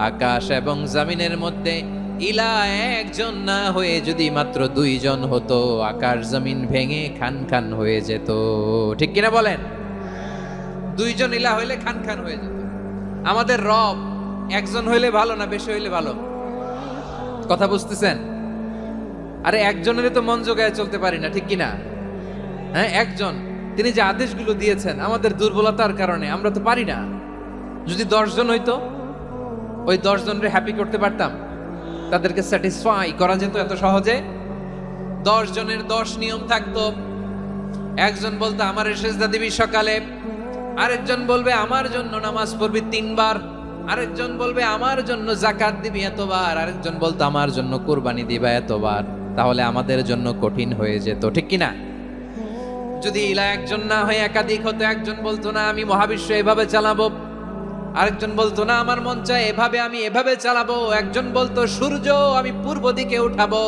আকাশ এবং জমিনের মধ্যে ইলাহ একজন না হয়ে যদি মাত্র দুইজন হতো, আকাশ জমিন ভেঙে খান খান হয়ে যেত। ঠিক কিনা বলেন? দুইজন ইলাহ হইলে খান খান হয়ে যেত। আমাদের রব একজন হইলে ভালো না বেশি হইলে ভালো? কথা বুঝতেছেন? আরে একজনের তো মন জোগায় চলতে পারি না, ঠিক কিনা? হ্যাঁ, একজন, তিনি যে আদেশগুলো দিয়েছেন আমাদের দুর্বলতার কারণে আমরা তো পারি না। যদি 10 জন হইতো, ওই 10 জনরে হ্যাপি করতে পারতাম, তাদেরকে স্যাটিসফাই করা যেত এত সহজে? 10 জনের 10 নিয়ম থাকতো। একজন বলতো আমার সেজদা দিবি সকালে, আরেকজন বলবে আমার জন্য নামাজ পড়বি 3 বার, আরেকজন বলবে আমার জন্য যাকাত দিবি এতবার, আরেকজন বলতো আমার জন্য কুরবানি দিবা এতবার। তাহলে আমাদের জন্য কঠিন হয়ে যেত, ঠিক কিনা? যদি ইলা একজন না হয়ে একাধিক হতো, একজন বলতো না আমি মহাবিশ্ব এভাবে চালাবো, আরেকজন বলতো না আমার মন চায় এভাবে, আমি এভাবে চালাবো, একজন বলতো সূর্য আমি পূর্ব দিকে উঠাবো,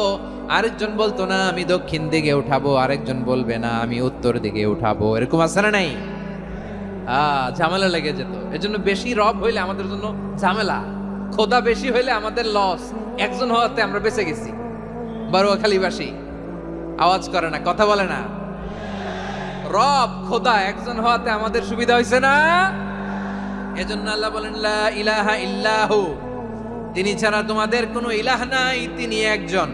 আরেকজন বলতো না আমি দক্ষিণ দিকে উঠাবো, আরেকজন বলবে না আমি উত্তর দিকে উঠাবো। এরকম আছে না নাই? ঝামেলা লেগে যেত। এজন্য বেশি রব হইলে আমাদের জন্য ঝামেলা, খোদা বেশি হইলে আমাদের লস। একজন হওয়াতে আমরা বেঁচে গেছি। বারোয়াখালীবাসী আওয়াজ করে না, কথা বলে না। রব খোদা একজন হওয়াতে আমাদের সুবিধা হয়েছে না? এজন্য আল্লাহ বলেন লা ইলাহা ইল্লাহু, তিনি ছাড়া তোমাদের কোনো ইলাহ নাই, তিনি একজন।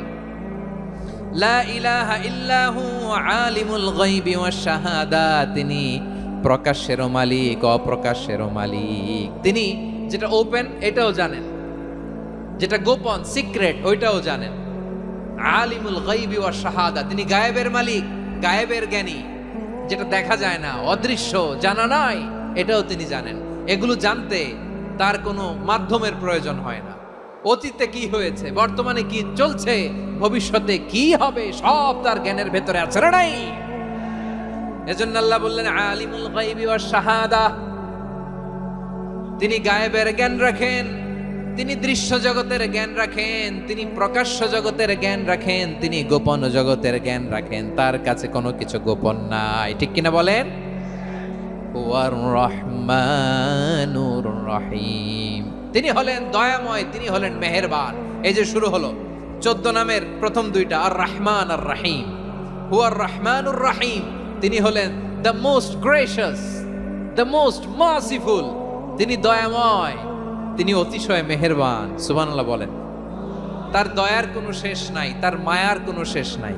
লা ইলাহা ইল্লাহু আলিমুল গায়বি ওয়াশ শাহাদা, তিনি প্রকাশেরও মালিক অপ্রকাশেরও মালিক। তিনি যেটা ওপেন এটাও জানেন, যেটা গোপন সিক্রেট ওইটাও জানেন। আলিমুল গায়বি ওয়াশ শাহাদা, তিনি গায়েবের মালিক, গায়েবের জ্ঞানী, যেটা দেখা যায় না, অদৃশ্য, জানা নাই, এটাও তিনি জানেন। এগুলো জানতে তার কোনো মাধ্যমের প্রয়োজন হয় না। অতীতে কি হয়েছে, বর্তমানে কি চলছে, ভবিষ্যতে কি হবে, সব তার জ্ঞানের ভেতরে আছে না নাই? এজন্য আল্লাহ বললেন আলিমুল গায়বি ওয়াশ শাহাদা, তিনি গায়েবের জ্ঞান রাখেন, তিনি দৃশ্য জগতের জ্ঞান রাখেন, তিনি প্রকাশ্য জগতের জ্ঞান রাখেন, তিনি গোপন জগতের জ্ঞান রাখেন। তার কাছে কোনো কিছু গোপন নাই, ঠিক কিনা বলেন? ওয়ার রহমানুর রহিম, তিনি হলেন দয়াময়, তিনি হলেন মেহেরবান। এই যে শুরু হলো 14 নামের প্রথম দুইটা, আর রহমান আর রহিম। হুয়ার রহমানুর রহিম, তিনি হলেন the most gracious, the most merciful, তিনি দয়াময়, তিনি অতিশয় মেহেরবান। সুবহানাল্লাহ বলেন। তার দয়ার কোনো শেষ নাই, তার মায়ার কোনো শেষ নাই।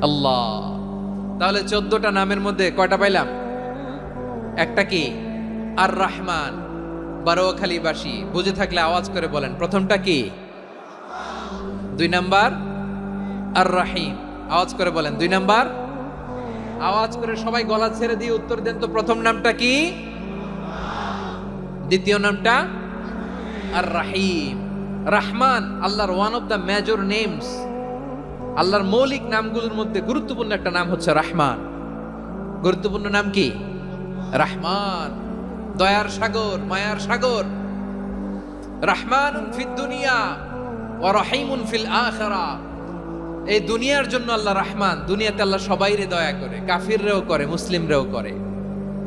আল্লাহ, তাহলে 14টা নামের মধ্যে কয়টা পাইলাম? একটা কি? আর রহমান। বারোয়াখালীবাসী বুঝে থাকলে আওয়াজ করে বলেন, প্রথমটা কি? 2 নাম্বার আর রহিম। আওয়াজ করে বলেন 2 নাম্বার। আওয়াজ করে সবাই গলা ছেড়ে দিয়ে উত্তর দেন তো, প্রথম নামটা কি? দ্বিতীয় নামটা? আর রহিম। রহমান আল্লাহর one of the major names, আল্লাহর মৌলিক নামগুলোর মধ্যে গুরুত্বপূর্ণ একটা নাম হচ্ছে রহমান। গুরুত্বপূর্ণ নাম কি? রহমান, দয়ার সাগর, মায়ার সাগর। রহমানুন ফিদ দুনিয়া ওয়া রহিমুন ফিল আখিরা। এই দুনিয়ার জন্য আল্লাহ রহমান, দুনিয়াতে আল্লাহ সবাইরে দয়া করে, কাফিররেও করে, মুসলিমরেও করে।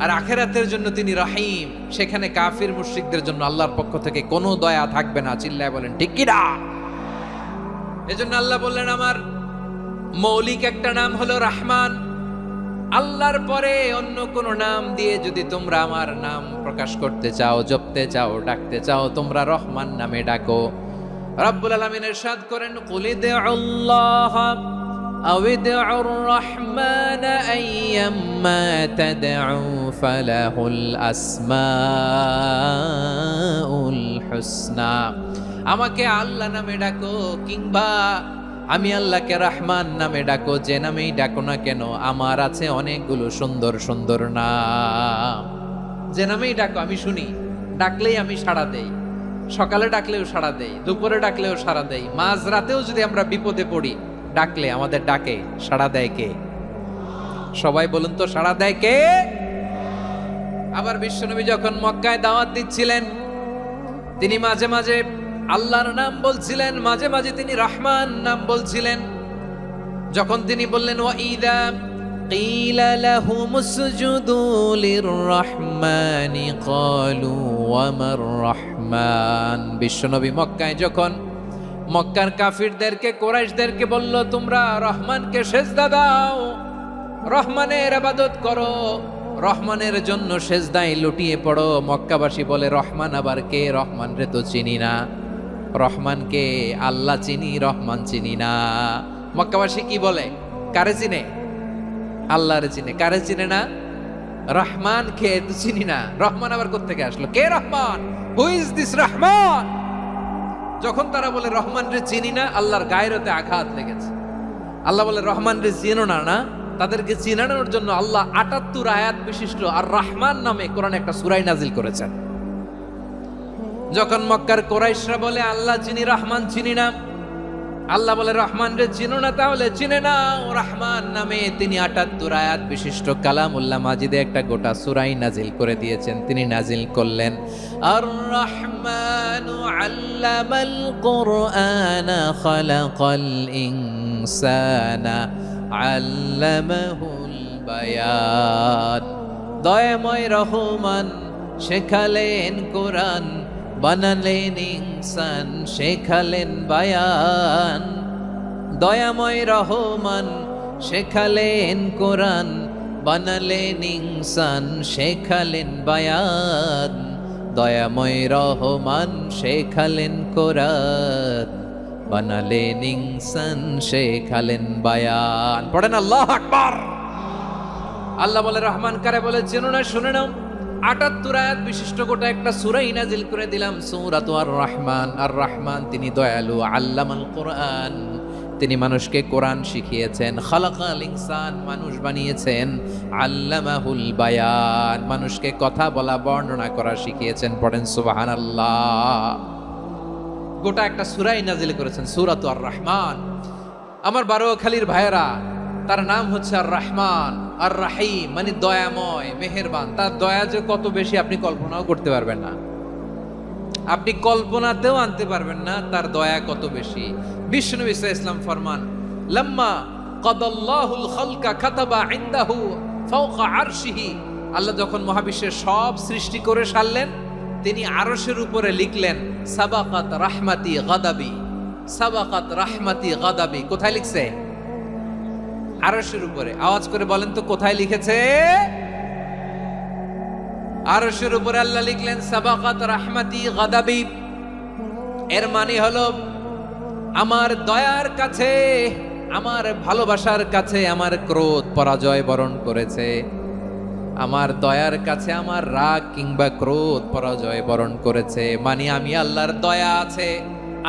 আর আখিরাতের জন্য তিনি রহিম, সেখানে কাফির মুশরিকদের জন্য আল্লাহর পক্ষ থেকে কোনো দয়া থাকবে না। চিল্লায় বলেন ঠিক কি না? এজন্য আল্লাহ বললেন আমার মৌলিক একটা নাম হলো রহমান। আল্লাহর পরে অন্য কোন নাম দিয়ে যদি তোমরা আমার নাম প্রকাশ করতে চাও, জপতে চাও, ডাকতে চাও, তোমরা রহমান নামে ডাকো। রব্বুল আলামিন ইরশাদ করেন কুলিদুল্লাহ আউিদউর রহমান আইয়াম্মা তাদউ ফালাহুল আসমাউল হুসনা। আমাকে আল্লাহ নামে ডাকো কিংবা আমি আল্লাহকে রহমান নামে ডাকো, যে নামেই ডাকো না কেন আমার আছে অনেকগুলো সুন্দর সুন্দর নাম। যে নামেই ডাকো আমি শুনি, ডাকলেই আমি সাড়া দেই। সকালে ডাকলেও সাড়া দেই, দুপুরে ডাকলেও সাড়া দেই, মাঝ রাতেও যদি আমরা বিপদে পড়ি ডাকলে আমাদের ডাকে সাড়া দেয় কে? সবাই বলুন তো, সাড়া দেয় কে? আবার বিশ্বনবী যখন মক্কায় দাওয়াত দিচ্ছিলেন, তিনি মাঝে মাঝে আল্লাহর নাম বলছিলেন, মাঝে মাঝে তিনি রহমান নাম বলছিলেন। যখন তিনি বললেন ওয়াইদা কিলা লাহুমুসজুদু লিররহমানি ক্বালু ওয়া মার রহমান, রহমান। বিশ্বনবী মক্কায় যখন মক্কার কাফিরদেরকে, কুরাইশদেরকে বলল, তোমরা রহমানকে সেজদা দাও, রহমানের ইবাদত করো, রহমানের জন্য সেজদায় লুটিয়ে পড়ো। মক্কাবাসী বলে, রহমান আবার কে? রহমান রে তো চিনি না। রহমানকে আল্লাহ চিনি, রহমান চিনি না। মক্কাবাসী কি বলে? কারে চিনে? আল্লাহরে চিনে। কারে চিনে না? রহমান কে তো চিনি না। রহমান আবার কোত্থেকে আসলো? কে Rahman? Who is this Rahman? যখন তারা বলে রহমান রে চিনি না, আল্লাহর গায়রতে আঘাত লেগেছে। আল্লাহ বলে, রহমান রে চিনো না? না, তাদেরকে চিনানোর জন্য আল্লাহ ৭৮ আয়াত বিশিষ্ট আর রহমান নামে কোরআন একটা সূরা নাজিল করেছেন। যখন মক্কার কুরাইশরা বলে আল্লাহ চিনি, রহমান চিনি না, আল্লাহ বলে, রহমান রে চিনো না, তাহলে চিনে নাও রহমান নামে তিনি ৭৮ আয়াত বিশিষ্ট কালামুল্লাহ মাজিদে একটা গোটা সূরাই নাজিল করে দিয়েছেন। তিনি নাজিল করলেন, আর রহমানু আল্লামাল কুরআনা খালাকাল ইনসানা আল্লামাহুল বায়ান। দয়াময় রহমান শেখালেন কোরআন, বানালেন ইনসান, শেখালেন বায়ান। দয়াময় রহমান শেখালেন কোরআন, বানালেন ইনসান, শেখালেন বায়ান। দয়াময় রহমান শেখালেন কোরআন, বানালেন ইনসান, শেখালেন বায়ান। পড়েন আল্লাহু আকবার। আল্লাহ বলে, রহমান কারে বলে চেনো না? শুনে নাও, ৭৮ আয়াত বিশিষ্ট গোটা একটা সূরাই নাজিল করে দিলাম, সূরাতু আর রহমান। আর রহমান তিনি দয়ালু, আল্লামাল কোরআন, তিনি মানুষকে কোরআন শিখিয়েছেন। খালাকাল ইনসান, মানুষ বানিয়েছেন। আল্লামাহুল বায়ান, মানুষকে কথা বলা, বর্ণনা করা শিখিয়েছেন। পড়েন সুবহানাল্লাহ। গোটা একটা সূরাই নাজিল করেছেন, সূরাতু আর রহমান। আমার বারোয়াখালীর ভাইয়েরা, তার নাম হচ্ছে আর রহমান আর রাহিম, মানে দয়াময়, মেহেরবান। তার দয়া যে কত বেশি আপনি কল্পনাও করতে পারবেন না, আপনি কল্পনাতেও আনতে পারবেন না তার দয়া কত বেশি। বিশ্বনবী সাল্লাল্লাহু আলাইহি ওয়াসাল্লাম ফরমান, লাম্মা কাদাল্লাহুল খালকা কাতাবা ইনদাহু ফাওকা আরশিহি। আল্লাহ যখন মহাবিশ্বের সব সৃষ্টি করে সারলেন, তিনি আরশের উপরে লিখলেন, সাবাকাত রাহমাতি গাদাবি, সাবাকাত রাহমাতি গাদাবি। কোথায় লিখছে? আরশের উপরে। আওয়াজ করে বলেন তো, কোথায় লিখেছে? আরশের উপরে আল্লাহ লিখলেন, সাবাকাত রাহমাতি গাদাবি। এর মানে হলো, আমার দয়ার কাছে, আমার ভালোবাসার কাছে আমার ক্রোধ পরাজয় বরণ করেছে। আমার দয়ার কাছে আমার রাগ কিংবা ক্রোধ পরাজয় বরণ করেছে। মানে আমি আল্লাহর দয়া আছে,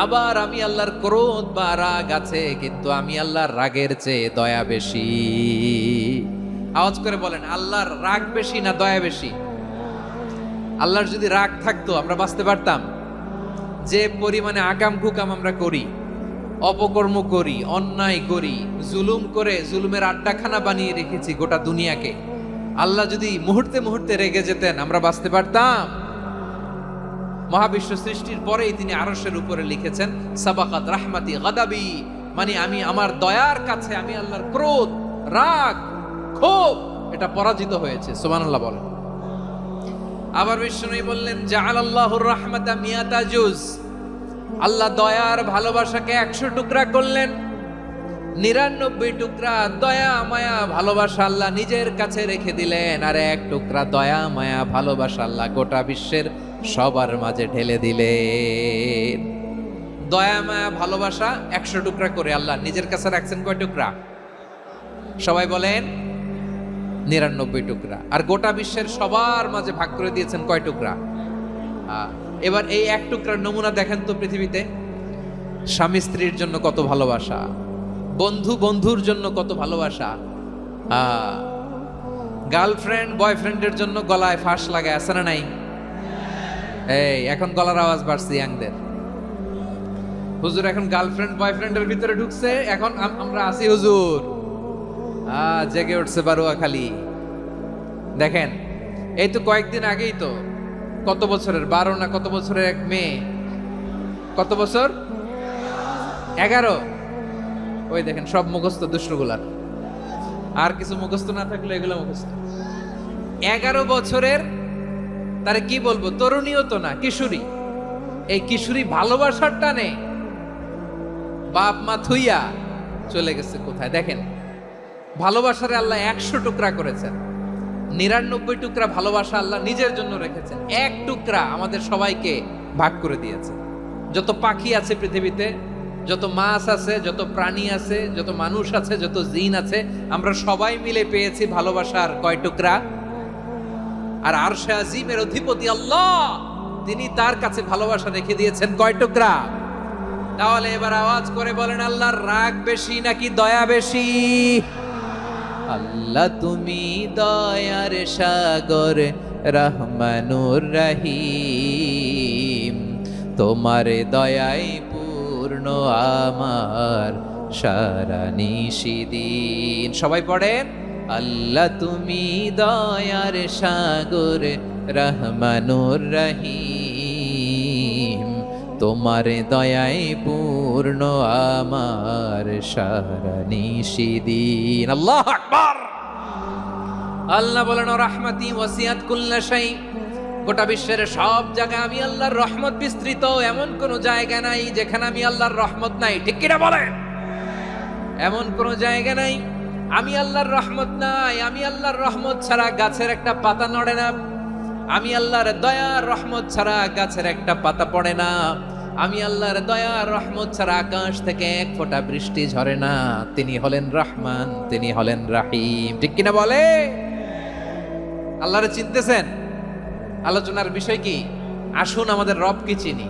আবার আমি আল্লাহর ক্রোধ বা রাগ আছে, কিন্তু আমি আল্লাহর রাগের চেয়ে দয়া বেশি। আওয়াজ করে বলেন, আল্লাহর রাগ বেশি না দয়া বেশি? আল্লাহর যদি রাগ থাকতো আমরা বাঁচতে পারতাম? যে পরিমাণে আকাম কুকাম আমরা করি, অপকর্ম করি, অন্যায় করি, জুলুম করে জুলুমের আড্ডাখানা বানিয়ে রেখেছি গোটা দুনিয়াকে, আল্লাহ যদি মুহূর্তে মুহূর্তে রেগে যেতেন আমরা বাঁচতে পারতাম? মহাবিশ্ব সৃষ্টির পরেই তিনি আরশের উপরে লিখেছেন, সাবাকাত রাহমাতি গাদাবি, মানে আমি আমার দয়ার কাছে আমি আল্লাহর ক্রোধ, রাগ, ক্ষোভ এটা পরাজিত হয়েছে। সুবহানাল্লাহ বলেন। আবার বিষ্ণু বললেন, জাআলাল্লাহুর রাহমাতা মিয়াতা জুজ। আল্লাহ দয়ার ভালোবাসাকে 100 টুকরা করলেন। 99 টুকরা দয়া মায়া ভালোবাসা আল্লাহ নিজের কাছে রেখে দিলেন, আর 1 টুকরা দয়া মায়া ভালোবাসা আল্লাহ গোটা বিশ্বের সবার মাঝে ঢেলে দিলেন। দয়া মায়া ভালোবাসা 100 টুকরা করে আল্লাহ নিজের কাছে রাখছেন। কয় টুকরা? সবাই বলেন, 99 টুকরা। আর গোটা বিশ্বের সবার মাঝে ভাগ করে দিয়েছেন কয় টুকরা? এবার এই 1 টুকরার নমুনা দেখেন তো পৃথিবীতে। স্বামী স্ত্রীর জন্য কত ভালোবাসা, বন্ধু বন্ধুর জন্য কত ভালোবাসা, গার্লফ্রেন্ড বয়ফ্রেন্ডের জন্য গলায় ফাঁস লাগায়, আছে না নাই? এই এখন গলার আওয়াজ বাড়ছে ইয়াংদের। হুজুর এখন গার্লফ্রেন্ড বয়ফ্রেন্ডের ভিতরে ঢুকছে, এখন আমরা আছি হুজুর। জেগে উঠছে বারোয়াখালী। দেখেন, এই তো কয়েকদিন আগেই তো, কত বছরের 12 না কত বছরের এক মেয়ে, কত বছর? 11। ওই দেখেন সব মুখস্থ দুষ্টগুলার, আর কিছু মুখস্থ না থাকলে এগুলো মুখস্থ। 11 বছরের, তারে কি বলবো, তরুণীও তো না, কিশোরী, এই কিশোরী ভালোবাসার টানে বাপ মা থুইয়া চলে গেছে কোথায়। দেখেন, ভালোবাসারে আল্লাহ 100 টুকরা করেছেন, 99 টুকরা ভালোবাসা আল্লাহ নিজের জন্য রেখেছেন, 1 টুকরা আমাদের সবাইকে ভাগ করে দিয়েছে। যত পাখি আছে পৃথিবীতে, যত মাছ আছে, যত প্রাণী আছে, যত মানুষ আছে, যত জিন আছে, আমরা সবাই মিলে পেয়েছি ভালোবাসার কয় টুকরা? আর আরশে আজিমের অধিপতি আল্লাহ, তিনি তার কাছে ভালোবাসা রেখে দিয়েছেন কয় টুকরা? তাহলে এবার আওয়াজ করে বলেন, আল্লাহর রাগ বেশি নাকি দয়া বেশি? আল্লাহ তুমি দয়ার সাগর, রহমানুর রহিম, তোমার দয়ায় পূর্ণ আমার সারা নিশিদিন। সবাই পড়েন, আল্লাহ তুমি দয়ার সাগর, রহমানুর রহিম, তোমার দয়ায় পূর্ণ আমার সারা নিশিদিন। আল্লাহু আকবার। আল্লাহ বলেন, রাহমাতি ওয়াসিয়াত কুল্লা শাই, গোটা বিশ্বের সব জায়গায় আমি আল্লাহর রহমত বিস্তৃত, এমন কোন জায়গা নাই যেখানে আমি আল্লাহর রহমত নাই। ঠিক কিনা বলেন? এমন কোন জায়গা নাই আমি আল্লাহর রহমত নাই। আমি আল্লাহর রহমত ছাড়া গাছের একটা পাতা নড়ে না, আমি আল্লাহর দয়ার রহমত ছাড়া গাছের একটা পাতা পড়ে না, আমি আল্লাহর দয়ার রহমত ছাড়া আকাশ থেকে এক ফোঁটা বৃষ্টি ঝরে না। তিনি হলেন রহমান, তিনি হলেন রাহিম। ঠিক কিনা বলে? আল্লাহরে চিনতেছেন? আলোচনার বিষয় কি? আসুন আমাদের রবকে চিনি।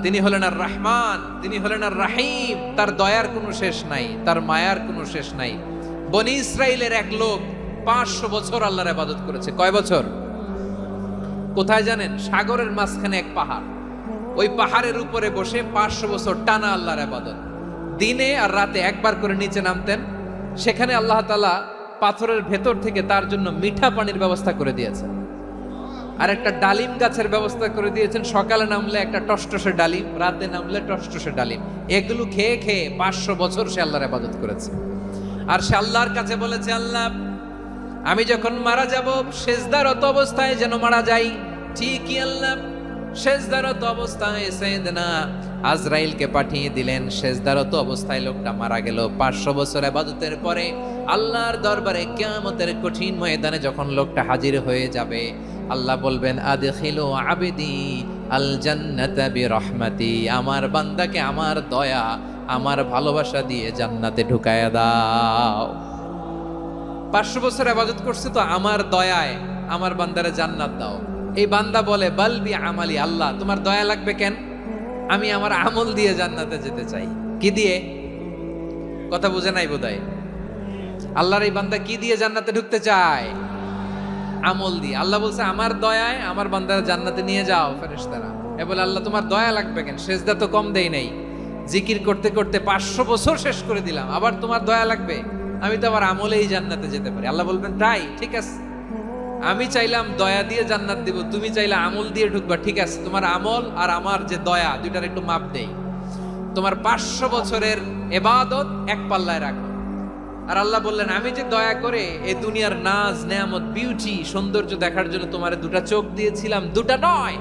তিনি হলেন আর রহমান, তিনি হলেন আর রাহিম। তার দয়ার কোনো শেষ নাই, তার মায়ার কোনো শেষ নাই। বনি ইসরাইলের এক লোক 500 বছর আল্লাহর ইবাদত করেছে। কয় বছর? কোথায় জানেন? সাগরের মাঝখানে এক পাহাড়, ওই পাহাড়ের উপরে বসে 500 বছর টানা আল্লাহর ইবাদত। দিনে আর রাতে একবার করে নিচে নামতেন। সেখানে আল্লাহ তাআলা পাথরের ভেতর থেকে তার জন্য মিঠা পানির ব্যবস্থা করে দিয়েছেন, আর একটা ডালিম গাছের ব্যবস্থা করে দিয়েছেন। সকালে নামলে একটা টসটসে ডালিম, রাতে নামলে টসটসে ডালিম। এগুলো খেয়ে খেয়ে 500 বছর সে আল্লাহর ইবাদত করেছে। আর সে আল্লাহর কাছে বলেছে, আল্লাহ আমি যখন মারা যাব সেজদারত অবস্থায় যেন মারা যাই। ঠিকই আল্লাহ সেজদারত অবস্থায় সাইয়েদনা আজরাইলকে পাঠিয়ে দিলেন। সেজদারত অবস্থায় লোকটা মারা গেল। 500 বছর ইবাদতের পরে আল্লাহর দরবারে কিয়ামতের কঠিন ময়দানে যখন লোকটা হাজির হয়ে যাবে, আল্লাহ বলবেন, আদখিলু আবদি আল জান্নাতা বিরহমাতি, আমার বান্দাকে আমার দয়া, আমার ভালোবাসা দিয়ে জান্নাতে ঢুকায়া দাও। 500 বছর ইবাদত করছে তো আমার দয়ায় আমার বান্দারে জান্নাত দাও। এই বান্দা বলে, বালবি আমালি, আল্লাহ তোমার দয়া লাগবে কেন? আমি আমার আমল দিয়ে জান্নাতে যেতে চাই। কি দিয়ে? কথা বুঝে নাই বোধহয়। আল্লাহর এই বান্দা কি দিয়ে জান্নাতে ঢুকতে চায়? আমল দিয়ে। আল্লাহ বলছে, আমার দয়ায় আমার বান্দারা জান্নাতে নিয়ে যাও ফেরেশতারা। এ বলে, আল্লাহ তোমার দয়া লাগবে কেন? সেজদা তো কম দেই নাই, জিকির করতে করতে 500 বছর শেষ করে দিলাম, আবার তোমার দয়া লাগবে? আমি তো আমার আমলেই জান্নাতে যেতে পারি। আল্লাহ বলবেন, তাই ঠিক আছে, আমি চাইলাম দয়া দিয়ে জান্নাত দিব, তুমি চাইলে আমল দিয়ে ঢুকবা। ঠিক আছে, তোমার আমল আর আমার যে দয়া, দুইটার একটু মাপ দেই। তোমার 500 বছরের ইবাদত এক পাল্লায় রাখো। আর আল্লাহ বললেন, আমি যে দয়া করে এই দুনিয়ার নাজ নেয়ামত বিউটি সৌন্দর্য দেখার জন্য তোমার 2টা চোখ দিয়েছিলাম, 2টা নয়,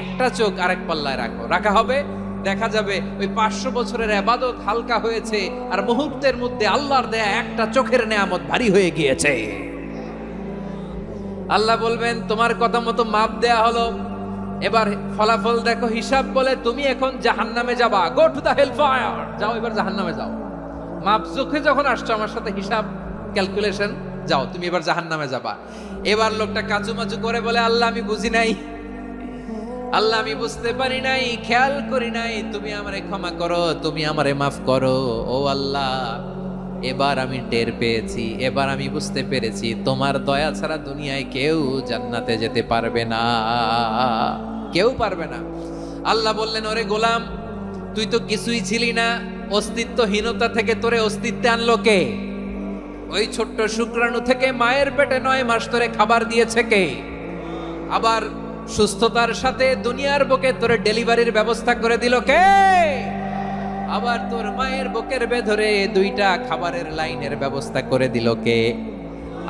একটা চোখ আরেক পাল্লায় রাখো। রাখা হবে, দেখা যাবে ওই 500 বছরের ইবাদত হালকা হয়েছে, আর মুহূর্তের মধ্যে আল্লাহর দেয়া একটা চোখের নেয়ামত ভারী হয়ে গিয়েছে। আল্লাহ বলবেন, তোমার কথা মতো মাপ দেয়া হলো, এবার ফলাফল দেখো, হিসাব বলে তুমি এখন জাহান্নামে যাবা। Go to the hell fire, যাও এবার জাহান্নামে যাও। মাপ চোখে যখন আসছো আমার সাথে হিসাব ক্যালকুলেশন, যাও তুমি এবার জাহান্নামে যাবা। এবার লোকটা কাচুমাচু করে বলে, আল্লাহ আমি বুঝি নাই, আল্লাহ আমি বুঝতে পারি নাই, খেয়াল করি নাই, তুমি আমারে ক্ষমা করো, তুমি আমারে মাফ করো। ও আল্লাহ, এবার আমি টের পেয়েছি, এবার আমি বুঝতে পেরেছি, তোমার দয়া ছাড়া দুনিয়ায় কেউ জান্নাতে যেতে পারবে না, কেউ পারবে না। আল্লাহ বললেন, ওরে গোলাম, তুই তো কিছুই ছিলি না, অস্তিত্বহীনতা থেকে তোরে অস্তিত্বে আনলো কে? ওই ছোট্ট শুক্রাণু থেকে মায়ের পেটে 9 মাস ধরে খাবার দিয়েছে কে? আবার সুস্থতার সাথে দুনিয়ার বুকে তোরে ডেলিভারির ব্যবস্থা করে দিল কে? আবার তোর মায়ের বুকের ভেতরে 2টা খাবারের লাইনের ব্যবস্থা করে দিল কে?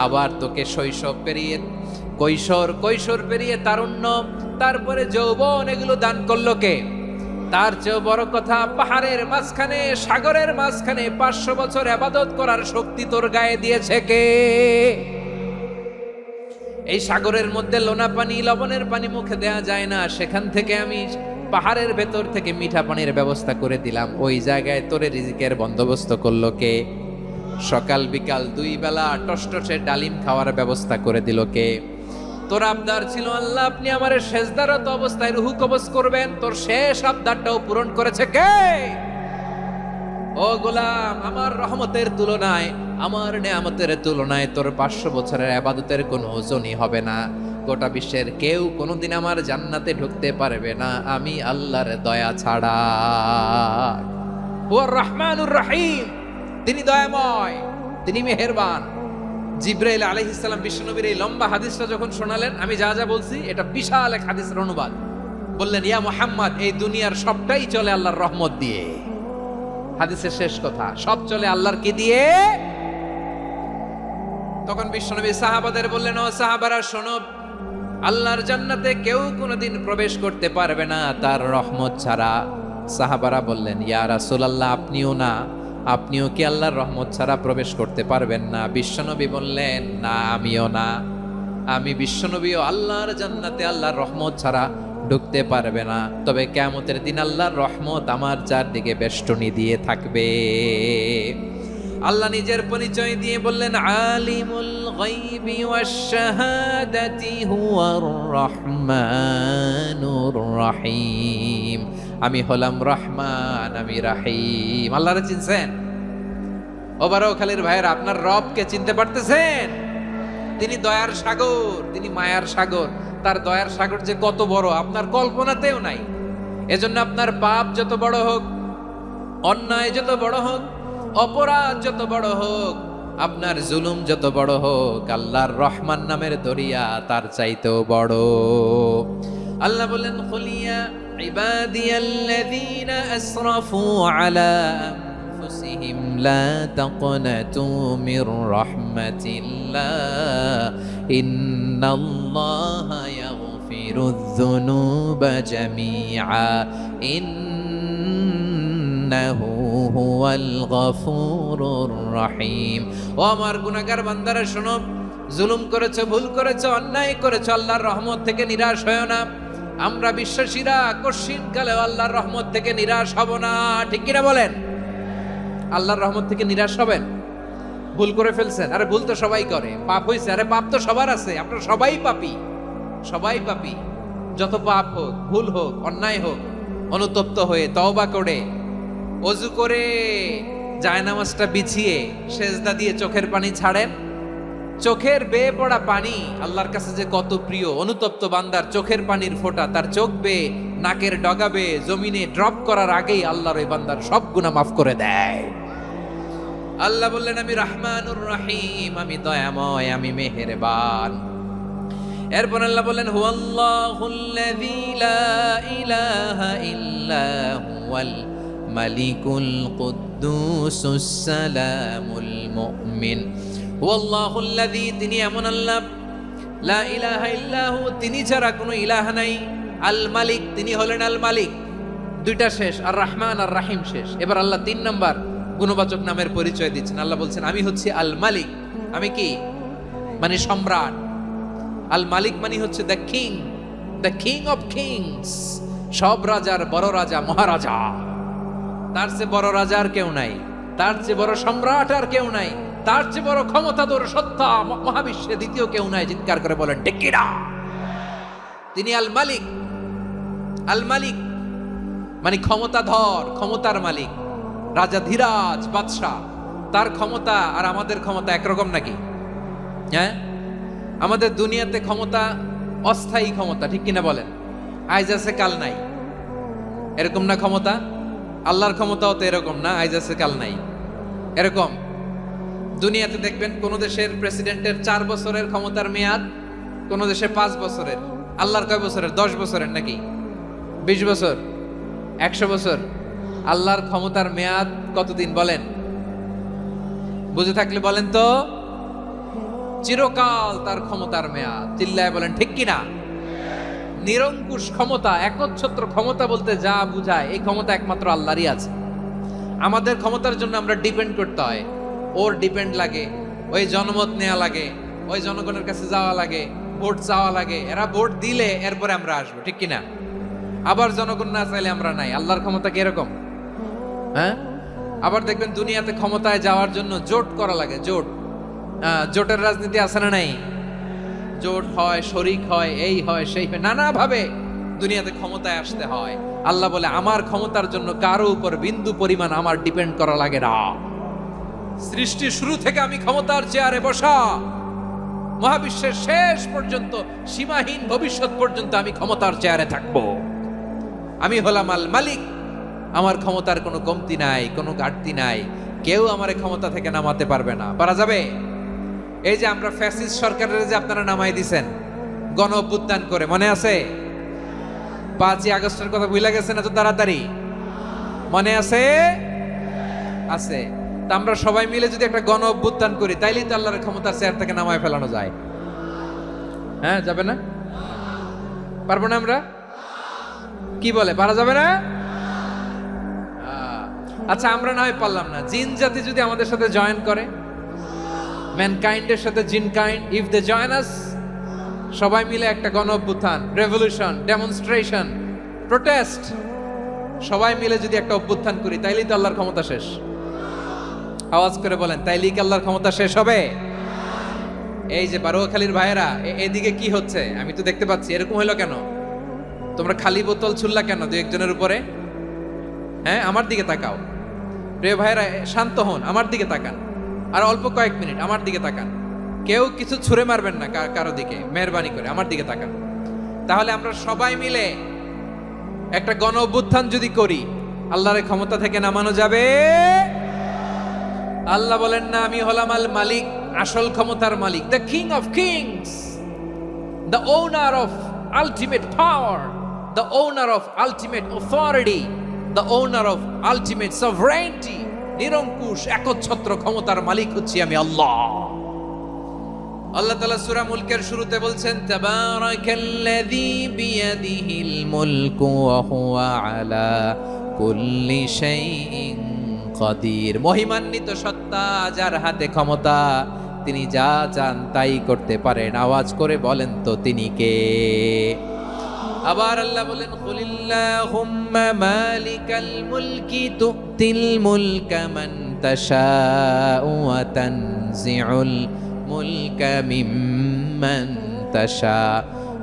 আবার তোকে শৈশব পেরিয়ে কৈশোর, কৈশোর পেরিয়ে তারুণ্য, তারপরে যৌবন, এগুলো দান করলো কে? তার চেয়েও বড় কথা, পাহাড়ের মাঝখানে, সাগরের মাঝখানে 500 বছর ইবাদত করার শক্তি তোর গায়ে দিয়েছে কে? এই সাগরের মধ্যে লোনা পানি, লবণের পানি মুখে দেয়া যায় না, সেখান থেকে আমি পাহাড়ের ভেতর থেকে মিঠা পানির ব্যবস্থা করে দিলাম। ওই জায়গায় তোরে রিজিকের বন্দোবস্ত করলো কে? সকাল বিকাল 2 বেলা টসটসে ডালিম খাওয়ার ব্যবস্থা করে দিল কে? তোর আবদার ছিল আল্লাহ আপনি আমার সেজদারত অবস্থায় রুহু কবজ করবেন, তোর শেষ আবদারটাও পূরণ করেছে কে? ও গোলাম, আমার রহমতের তুলনায়, আমার নেয়ামতের তুলনায় তোর 500 বছরের ইবাদতের কোনো ওজনই হবে না। গোটা বিশ্বের কেউ কোনোদিন আমার জান্নাতে ঢুকতে পারবে না আমি আল্লাহর দয়া ছাড়া। হুয়ার রহমানুর রহিম, তিনি দয়াময়, তিনি মেহেরবান। জিব্রাইল আলাইহিস সালাম বিশ্বনবীর এই লম্বা হাদিসটা যখন শোনালেন, আমি যা যা বলছি এটা বিশাল এক হাদিসের অনুবাদ। বললেন, ইয়া মুহাম্মদ, এই দুনিয়ার সবটাই চলে আল্লাহর রহমত দিয়ে। হাদিসের শেষ কথা, সব চলে আল্লাহর কি দিয়ে? তখন বিশ্বনবী সাহাবাদের বললেন, ও সাহাবারা শোনো, আল্লাহর জান্নাতে কেউ কোনোদিন প্রবেশ করতে পারবে না তার রহমত ছাড়া। সাহাবারা বললেন, ইয়া রাসূলুল্লাহ, আপনিও না? আপনিও কি আল্লাহর রহমত ছাড়া প্রবেশ করতে পারবেন না? বিশ্বনবী বললেন, না, আমিও না। আমি বিশ্বনবীও আল্লাহর জান্নাতে আল্লাহর রহমত ছাড়া ঢুকতে পারবে না। তবে কিয়ামতের দিন আল্লাহর রহমত আমার চারদিকে বেষ্টনী দিয়ে থাকবে। আল্লাহ নিজের পরিচয় দিয়ে বললেন, আলিমুল গায়বি ওয়াশ শাহাদাতি হুয়ার রহমানুর রহিম। আমি হলাম রহমান, আমি রাহিম। আল্লাহরে চিনছেন? ওবারখালীর ভাইয়ের, আপনার রবকে চিনতে পারতেছেন? তিনি দয়ার সাগর, তিনি মায়ার সাগর। তার দয়ার সাগর যে কত বড় আপনার কল্পনাতেও নাই। এজন্য আপনার পাপ যত বড় হোক, অন্যায় যত বড় হোক, অপরাধ যত বড় হোক, আপনার জুলুম যত বড় হোক, আল্লাহর রহমান নামের দরিয়া তার চাইতেও বড়। আল্লাহ বলেন, খুলিয়া ইবাদিয়াল্লাযীনা আসরাফু আলা আনফুসিহিম লা তাকনাতু মির রাহমাতিল্লাহ ইন্নাল্লাহা ইয়াগফিরুয যুনুবা জামিআ ইন্নাহু হুয়াল গফুরুর রহিম। ও আমার গুনাহগার বান্দারা শোনো, জুলুম করেছো, ভুল করেছো, অন্যায় করেছো, আল্লাহর রহমত থেকে নিরাশ হয়ো না। আমরা বিশ্বাসীরা কশিনকালেও আল্লাহর রহমত থেকে নিরাশ হব না। ঠিক কিনা বলেন? আল্লাহর রহমত থেকে নিরাশ হবেন? ভুল করে ফেলছেন, আরে ভুল তো সবাই করে। পাপ হয়েছে, আরে পাপ তো সবার আছে। আপনারা সবাই পাপী, সবাই পাপী। যত পাপ হোক, ভুল হোক, অন্যায় হোক, অনুতপ্ত হয়ে তওবা করে, ওযু করে, জায়নামাজটা বিছিয়ে সেজদা দিয়ে চোখের পানি ছাড়েন। চোখের বেয়ে পড়া পানি আল্লাহর কাছে যে কত প্রিয়। অনুতপ্ত বান্দার চোখের পানির ফোঁটা তার চোখ বেয়ে, নাকের ডগা বেয়ে জমিনে ড্রপ করার আগেই আল্লাহর ওই বান্দার সব গুনাহ মাফ করে দেয়। আল্লাহ বললেন, আমি রহমানুর রহিম, আমি দয়াময়, আমি মেহেরবান। এরপর আল্লাহ বললেন, হুয়াল্লাহুল্লাযী লা ইলাহা ইল্লা হুয়াল মালিকুল কুদ্দুসুস সালামুল মুমিন। হুয়াল্লাহুল্লাযী, তিনি এমন আল্লাহ, লা ইলাহা ইল্লাহু, তিনি ছাড়া কোনো ইলাহ নাই। আল মালিক, তিনি হলেন আল মালিক। দুইটা শেষ, আর রহমান আর রাহিম শেষ। এবার আল্লাহ 3 নাম্বার গুণবাচক নামের পরিচয় দিচ্ছেন। আল্লাহ বলছেন, আমি হচ্ছি আল মালিক। আমি কি? মানে সম্রাট। আল মালিক মানে হচ্ছে the king, the king of kings. সব রাজার বড় রাজা, মহারাজা। তার চেয়ে বড় রাজা আর কেউ নাই, তার চেয়ে বড় সম্রাট আর কেউ নাই, তার চেয়ে বড় ক্ষমতাধর সত্তা মহাবিশ্বে দ্বিতীয় কেউ নাই। চিৎকার করে বলেন, ঠিক কিনা? তিনি আল মালিক। আল মালিক মানে ক্ষমতাধর, ক্ষমতার মালিক, রাজা ধীরাজ বাদশাহ। তার ক্ষমতা আর আমাদের ক্ষমতা একরকম নাকি? হ্যাঁ, আমাদের দুনিয়াতে ক্ষমতা অস্থায়ী ক্ষমতা, ঠিক কিনা বলেন? আইজ আছে কাল নাই, এরকম না ক্ষমতা? আল্লাহর ক্ষমতাও তো এরকম না, আইজ আছে কাল নাই এরকম। দুনিয়াতে দেখবেন কোন দেশের প্রেসিডেন্টের 4 বছরের ক্ষমতার মেয়াদ, কোন দেশে 5 বছরের। আল্লাহর কয় বছরের? 10 বছরের নাকি 20 বছর, 100 বছর? আল্লাহর ক্ষমতার মেয়াদ কতদিন বলেন? বুঝে থাকলে বলেন তো। চিরকাল তার ক্ষমতার মেয়াদ। চিল্লায় বলেন, ঠিক কিনা? নিরঙ্কুশ ক্ষমতা, একচ্ছত্র ক্ষমতা বলতে যা বুঝায়, এই ক্ষমতা একমাত্র আল্লাহরই আছে। আমাদের ক্ষমতার জন্য আমরা ডিপেন্ড করতে হয়, ওর ডিপেন্ড লাগে, ওই জনমত নেওয়া লাগে, ওই জনগণের কাছে যাওয়া লাগে, ভোট চাওয়া লাগে, এরা ভোট দিলে এরপরে আমরা আসবো, ঠিক কিনা? আবার জনগণ না চাইলে আমরা নাই। আল্লাহর ক্ষমতা কি এরকম? হ্যাঁ, আবার দেখবেন দুনিয়াতে ক্ষমতায় যাওয়ার জন্য জোট করা লাগে, জোট। জোটের রাজনীতি আছে না নাই? জোট হয়, শরিক হয়, এই হয়, সেই হয়, নানাভাবে দুনিয়াতে ক্ষমতায় আসতে হয়। আল্লাহ বলে আমার ক্ষমতার জন্য কারো উপর বিন্দু পরিমাণ আমার ডিপেন্ড করা লাগে না। সৃষ্টির শুরু থেকে আমি ক্ষমতার চেয়ারে বসা, মহাবিশ্বের শেষ পর্যন্ত, সীমাহীন ভবিষ্যৎ পর্যন্ত আমি ক্ষমতার চেয়ারে থাকবো। আমি হলাম আল মালিক, আমার ক্ষমতার কোনো কমতি নাই, কোনো ঘাটতি নাই, কেউ আমার ক্ষমতা থেকে নামাতে পারবে না। পারা যাবে? এই যে আমরা ফ্যাসিস্ট সরকারের যে আপনারা নামাই দিছেন গণ অভ্যুত্থান করে, মনে আছে? 5ই আগস্টের কথা ভুলে গেছেন এত তাড়াতাড়ি? মনে আছে? আছে। তা আমরা সবাই মিলে যদি একটা গণ অভ্যুত্থান করি, তাইলেই তো আল্লাহর ক্ষমতার চেয়ার থেকে নামায় ফেলানো যায়। হ্যাঁ, যাবে না? পারবো না আমরা? কি বলে, পারা যাবে না? আচ্ছা, আমরা না হয় পারলাম না, জিন জাতি যদি আমাদের সাথে জয়েন করে, ম্যানকাইন্ডের সাথে জিনকাইন্ড, ইফ দে জয়েন আস, সবাই মিলে একটা গণ অভ্যুত্থান, রেভলিউশন, ডেমনস্ট্রেশন, প্রোটেস্ট, সবাই মিলে যদি একটা অভ্যুত্থান করি, তাইলেই তো আল্লাহর ক্ষমতা শেষ। আওয়াজ করে বলেন, তাইলেই কি আল্লাহর ক্ষমতা শেষ হবে? এই যে বারোয়াখালীর ভাইয়েরা, এদিকে কি হচ্ছে আমি তো দেখতে পাচ্ছি, এরকম হলো কেন? তোমরা খালি বোতল ছুড়লা কেন দু একজনের উপরে? হ্যাঁ, আমার দিকে তাকাও। প্রিয় ভাইয়েরা, শান্ত হন, আমার দিকে তাকান, আর অল্প কয়েক মিনিট আমার দিকে তাকান। কেউ কিছু ছুঁড়ে মারবেন না কারো দিকে, মেহরবানি করে আমার দিকে তাকান। তাহলে আমরা সবাই মিলে একটা গণ অভ্যুত্থান যদি করি, আল্লাহর ক্ষমতা থেকে নামানো যাবে? আল্লাহ বলেন না, আমি হলাম আল মালিক, আসল ক্ষমতার মালিক, the king of kings, the owner of ultimate power, the owner of ultimate authority, the owner of ultimate sovereignty. নিরঙ্কুশ একচ্ছত্র ক্ষমতার মালিক হচ্ছি আমি আল্লাহ। আল্লাহ তাআলা সূরা মুলকের শুরুতে বলছেন, তাবারাকাল্লাযী বিয়াদিহিল মুলকু ওয়া হুয়া আলা কুল্লি শাইইন কাদির। মহিমান্বিত সত্তা, যার হাতে ক্ষমতা, তিনি যা চান তাই করতে পারেন। আওয়াজ করে বলেন তো তিনি কে? আবার আল্লাহ বলেন, কুলিল্লাহুম্মা মালিকাল মুলকি তুতিল মুলকা মান তাশাউ ওয়া তানজিউল মুলকা মিম্মান তাশা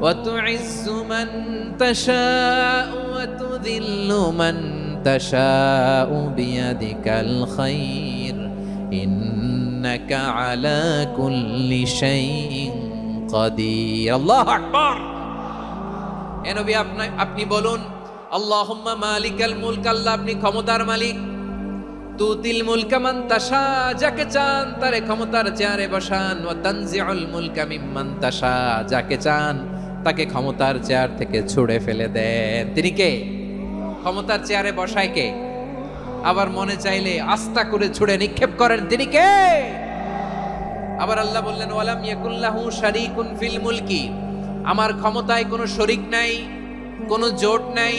ওয়া তুইজ্জু মান তাশাউ ওয়া তুযিল্লু মান তাশাউ বিয়াদিকাল খায়র ইন্নাকা আলা কুল্লি শাইইন কাদির। আল্লাহু আকবার। এ নবী, আপনি বলুন, আল্লাহুম্মা মালিকাল মুলক, আল্লাহ আপনি ক্ষমতার মালিক। তুতিল মুলকা মান তাশা, যাকে চান তারে ক্ষমতার চেয়ারে বসান। ওয়া তানজিউল মুলকা মিম্মান তাশা, যাকে চান তাকে ক্ষমতার চেয়ার থেকে ছুঁড়ে ফেলে দেন। তিনি কে? ক্ষমতার চেয়ারে বসায় কে? আবার মনে চাইলে আস্থা করে ছুঁড়ে নিক্ষেপ করেন, তিনি কে? আবার আল্লাহ বললেন, ওয়ালাম ইয়াকুল্লাহু শারীকুন ফিল মুলকি, আমার ক্ষমতায় কোনো শরিক নাই, কোনো জোট নাই,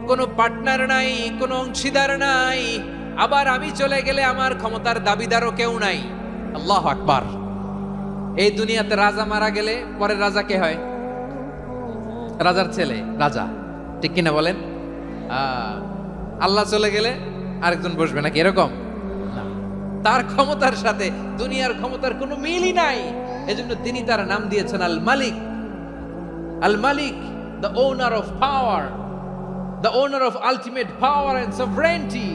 কোনো পার্টনার নাই, কোনো অংশীদার নাই। আবার আমি চলে গেলে আমার ক্ষমতার দাবিদারও কেউ নাই। আল্লাহু আকবার। এই দুনিয়াতে রাজা মারা গেলে পরের রাজা কে হয়? রাজার ছেলে রাজা, ঠিক কিনা বলেন? আল্লাহ চলে গেলে আরেকজন বসবে নাকি এরকম? তার ক্ষমতার সাথে দুনিয়ার ক্ষমতার কোনো মিলই নাই। এজন্য তিনি তার নাম দিয়েছেন আল মালিক। আল মালিক, the owner of power, the owner of ultimate power and sovereignty,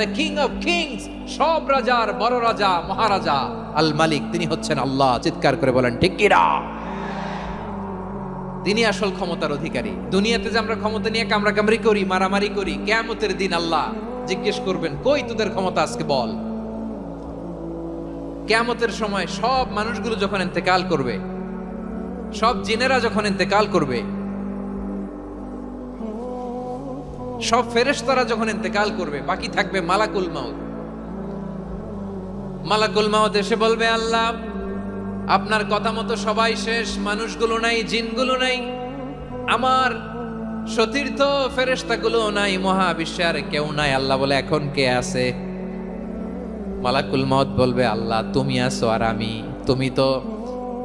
the king of kings, সব রাজার বড় রাজা, মহারাজা আল মালিক, তিনি হচ্ছেন আল্লাহ। চিৎকার করে বলেন ঠিক কিনা? তিনি আসল ক্ষমতার অধিকারী। দুনিয়াতে যে আমরা ক্ষমতা নিয়ে কামড়াকামড়ি করি, মারামারি করি, কিয়ামতের দিন আল্লাহ জিজ্ঞেস করবেন, কই তোদের ক্ষমতা আজকে বল। কিয়ামতের সময় সব মানুষগুলো যখন ইন্তেকাল করবে, সব জিনেরা যখন ইন্তেকাল করবে, সব ফেরেশতারা যখন ইন্তেকাল করবে, বাকি থাকবে মালাকুল মাউত। মালাকুল মাউত এসে বলবে, আল্লাহ আপনার কথা মতো সবাই শেষ, মানুষগুলো নাই, জিনগুলো নাই। আমার সতীর্থ ফেরেশতাগুলো নাই, মহাবিশ্বে আর কেউ নাই। আল্লাহ বলে এখন কে আছে? মালাকুল মউত বলবে আল্লাহ তুমি আছো আর আমি। তুমি তো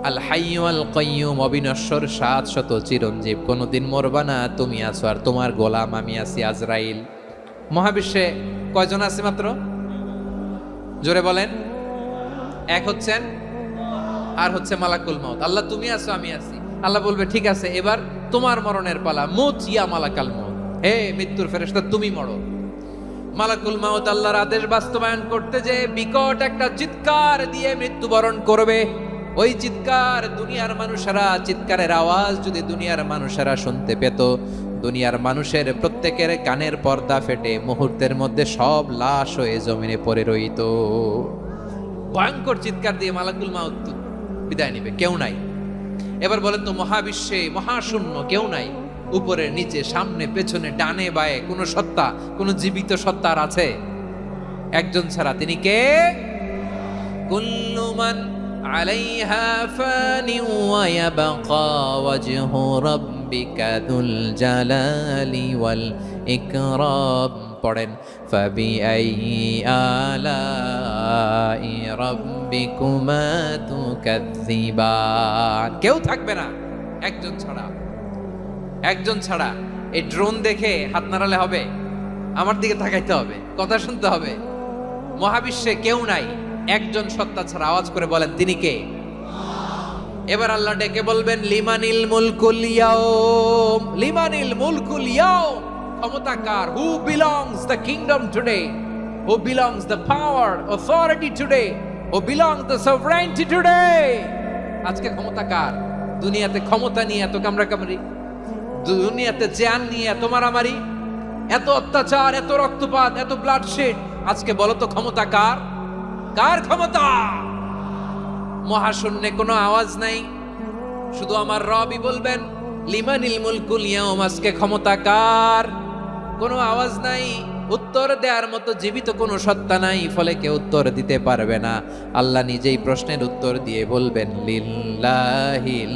আল হাইয়্যু আল কাইয়্যুম, অবিনশ্বর, শাশ্বত, চিরঞ্জীব, কোনোদিন মরবা না, তুমি আছো আর তোমার গোলাম আমি আছি আজরাইল। মহাবিশ্বে কয়জন আছে মাত্র? জোরে বলেন। এক হচ্ছেন আর হচ্ছে মালাকুল মউত। আল্লাহ তুমি আছো আমি আছি। আল্লাহ বলবে ঠিক আছে, এবার তোমার মরণের পালা, মুত ইয়া মালাকাল মউত, হে মৃত্যুর ফেরেশতা তুমি মরো। মালাকুল মউত আল্লাহর আদেশ বাস্তবায়ন করতে যে বিকট একটা চিৎকার দিয়ে মৃত্যুবরণ করবে। ওই চিৎকার দুনিয়ার মানুষেরা, চিৎকারের আওয়াজ যদি দুনিয়ার মানুষেরা শুনতে পেত, দুনিয়ার মানুষের প্রত্যেকের কানের পর্দা ফেটে মুহূর্তের মধ্যে সব লাশ হয়ে জমিনে পড়ে রইত। ভয়ঙ্কর চিৎকার দিয়ে মালাকুল মউত বিদায় নেবে, কেউ নাই। এবার বলেন তো মহাবিশ্বে মহাশূন্য, কেউ নাই, উপরে নিচে সামনে পেছনে ডানে বায়ে কোন সত্তা, কোন জীবিত সত্তা আর আছে? একজন ছাড়া, তিনি কে? কুল্লু মান আলাইহা ফানি ওয়া ইয়াবকা ওয়াজহু রাব্বিকা যুল জালালি ওয়াল ইকরাম। পড়েন ফাবিআইয়ি আলাই রাব্বিকুমা তুকাযযিবান। কেউ থাকবে না একজন ছাড়া, একজন ছাড়া। এই ড্রোন দেখে হাত নাড়ালে হবে? আমার দিকে তাকাইতে হবে, কথা শুনতে হবে। মহাবিশ্বে কেউ নাই, একজন সত্তা ছাড়া। আওয়াজ করে বলেন তিনি কে? এবার আল্লাহ ডেকে বলবেন লিমানিল মুলকুল ইয়াউম, লিমানিল মুলকুল ইয়াউম, ক্ষমতা কার? Who belongs the kingdom today, who belongs the power authority today, who belongs the sovereignty today. আজকে ক্ষমতা কার? দুনিয়াতে ক্ষমতা নিয়ে এত কামড়াকামড়ি, দুনিয়াতে জান নিয়ে এত মারামারি, এত অত্যাচার, এত রক্তপাত, এত ব্লাডশেড, আজকে বলো তো ক্ষমতা কার? কার ক্ষমতা? মহাশূন্যে কোনো আওয়াজ নাই, শুধু আমার রবই বলবেন লিমানিল মুলকুল ইয়াউম, আজকে ক্ষমতা কার? কোনো আওয়াজ নাই, উত্তর দেওয়ার মতো জীবিত কোনো সত্তা নাই, ফলে কেউ উত্তর দিতে পারবে না। আল্লাহ নিজেই প্রশ্নের উত্তর দিয়ে বলবেন লিল্লাহিল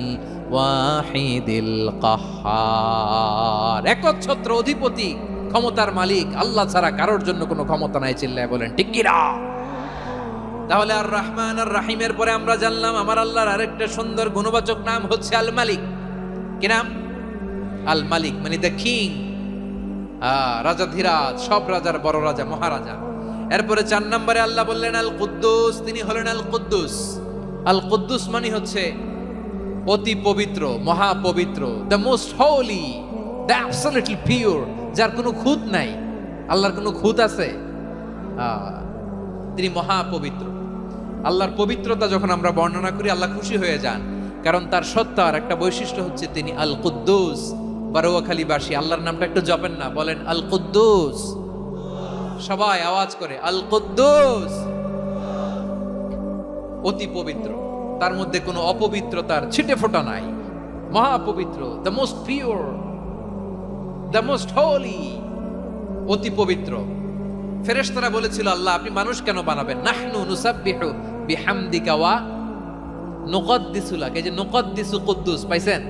ওয়াহিদিল কাহ্হার, একচ্ছত্র অধিপতি, ক্ষমতার মালিক আল্লাহ ছাড়া কারোর জন্য কোনো ক্ষমতা নাই। চিল্লায় বলেন ঠিক কি না? তাহলে আর রহমান আর রাহিমের পরে আমরা জানলাম আমার আল্লাহর আরেকটা সুন্দর গুণবাচক নাম হচ্ছে আল মালিক। কি নাম? আল মালিক, মানে দ্য কিং, রাজাধিরাজ, সব রাজার বড় রাজা, মহারাজা। এরপরে 4 নম্বরে আল্লাহ বললেন আল কুদ্দুস, তিনি হলেন আল কুদ্দুস। আল কুদ্দুস মানে হচ্ছে অতি পবিত্র, মহাপবিত্র, the most holy, the absolutely pure, যার কোনো খুঁত নাই। আল্লাহর কোনো খুঁত আছে? তিনি মহাপবিত্র। আল্লাহর পবিত্রতা যখন আমরা বর্ণনা করি আল্লাহ খুশি হয়ে যান, কারণ তার সত্তার একটা বৈশিষ্ট্য হচ্ছে তিনি আল কুদ্দুস। বারোয়াখালীবাসী আল্লাহর নামটা একটু জপেন না, বলেন আল কুদ্দুস, সবাই আওয়াজ করে আল কুদ্দুস। অতি পবিত্র, তার মধ্যে কোনো অপবিত্রতার ছিটে ফোঁটা নাই, মহাপবিত্র, the most pure, the most holy, অতি পবিত্র। ফেরেশতারা বলেছিল আল্লাহ আপনি মানুষ কেন বানাবেন? নাহনু নুসাব্বিহু বিহামদিকা ওয়া নুকদ্দিসু লাক, এই যে নুকদ্দিসু কুদ্দুস পাইছেন?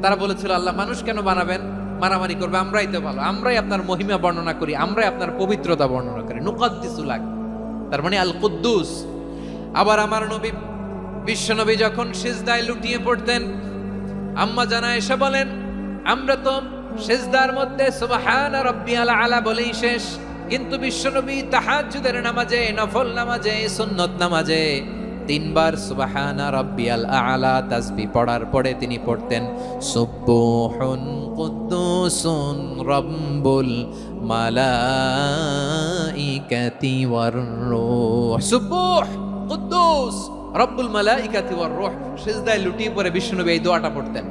তারা বলেছিল আল্লাহ মানুষ কেন বানাবেন? মারামারি করবে, আমরাই তো ভালো, আমরাই আপনার মহিমা বর্ণনা করি, আমরাই আপনার পবিত্রতা বর্ণনা করি। নুকদ্দিসু লাক তার মানে আল কুদ্দুস। আবার আমার নবী বিশ্বনবী যখন সিজদায় লুটিয়ে পড়তেন, আম্মা জানা এসে বলেন আমরা তো সিজদার মধ্যে সুবহান রাব্বিয়াল আলা বলেই শেষ, কিন্তু বিশ্বনবী তাহাজ্জুদের নামাজে, নফল নামাজে, সুন্নত নামাজে 3 বার সুবহানা রাব্বিয়াল আলা তাসবিহ পড়ার পরে তিনি পড়তেন সুবহুন কুদ্দুসুন রাব্বুল মালাইকাতি ওয়ার রূহ। সুবহ কুদ্দুস রব্বুল মালাইকাতি ওয়ার রূহ। সিজদায় লুটিয়ে পড়ে বিশ্বনবী এই দোয়াটা পড়তেন।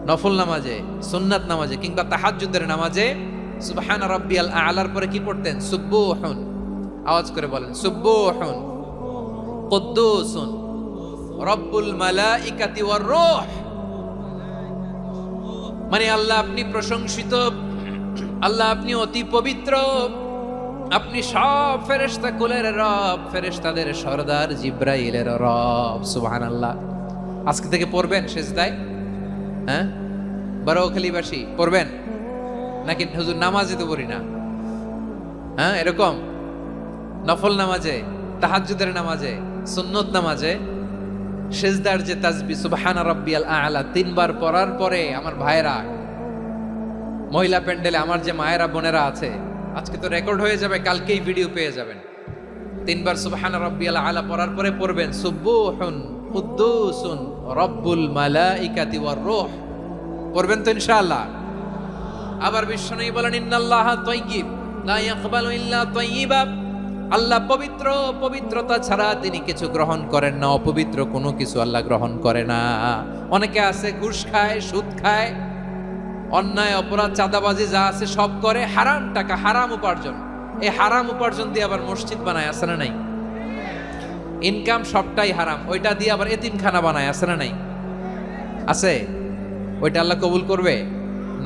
নফল নামাজে, সুন্নাত নামাজে কিংবা তাহাজ্জুদের নামাজে সুবহানা রাব্বিয়াল আলার পরে কি পড়তেন? সুবহুন। আওয়াজ করে বলেন সুবহুন কুদ্দুসুন রব্বুল মালাইকাতি ওয়ার রূহ। মানে আল্লাহ আপনি প্রশংসিত, আল্লাহ আপনি অতি পবিত্র, আপনি সব ফেরেশতা কুলের রব, ফেরেশতাদের সরদার জিব্রাইলের রব। সুবহানাল্লাহ। আজকে থেকে পড়বেন সিজদায়, হ্যাঁ বারোখালীবাসী পড়বেন নাকি হুজুর নামাজে তো পড়ি না? হ্যাঁ, এরকম নফল নামাজে, তাহাজ্জুদের নামাজে, সুন্নত নামাজে সিজদার যে তাসবিহ সুবহান রাব্বিয়াল আ'লা 3 বার পড়ার পরে আমার ভাইরা, মহিলা প্যান্ডেলে আমার যে মায়েরা বোনেরা আছে, আজকে তো রেকর্ড হয়ে যাবে, কালকেই ভিডিও পেয়ে যাবেন। 3 বার সুবহান রাব্বিয়াল আ'লা পড়ার পরে পড়বেন সুবহুন কুদ্দুসুন রব্বুল মালাইকাতি ওয়ার রূহ। পড়বেন তো ইনশাআল্লাহ। আবার বিশ্বনবী বলেন ইন্নাল্লাহা তাইয়্যিব লা ইয়াকবালু ইল্লা তাইয়্যিবা। আল্লাহ পবিত্র, পবিত্রতা ছাড়া তিনি কিছু গ্রহণ করেন না, অপবিত্র কোনো কিছু আল্লাহ গ্রহণ করে না। অনেকে আছে ঘুষ খায়, সুদ খায়, অন্যায় অপরাধ চাঁদাবাজি যা আছে সব করে, হারাম টাকা, হারাম উপার্জন। এই হারাম উপার্জন দিয়ে আবার মসজিদ বানায়, আছে না নাই? ইনকাম সবটাই হারাম, ওইটা দিয়ে আবার এতিমখানা বানায়, আছে না নাই? আছে। ওইটা আল্লাহ কবুল করবে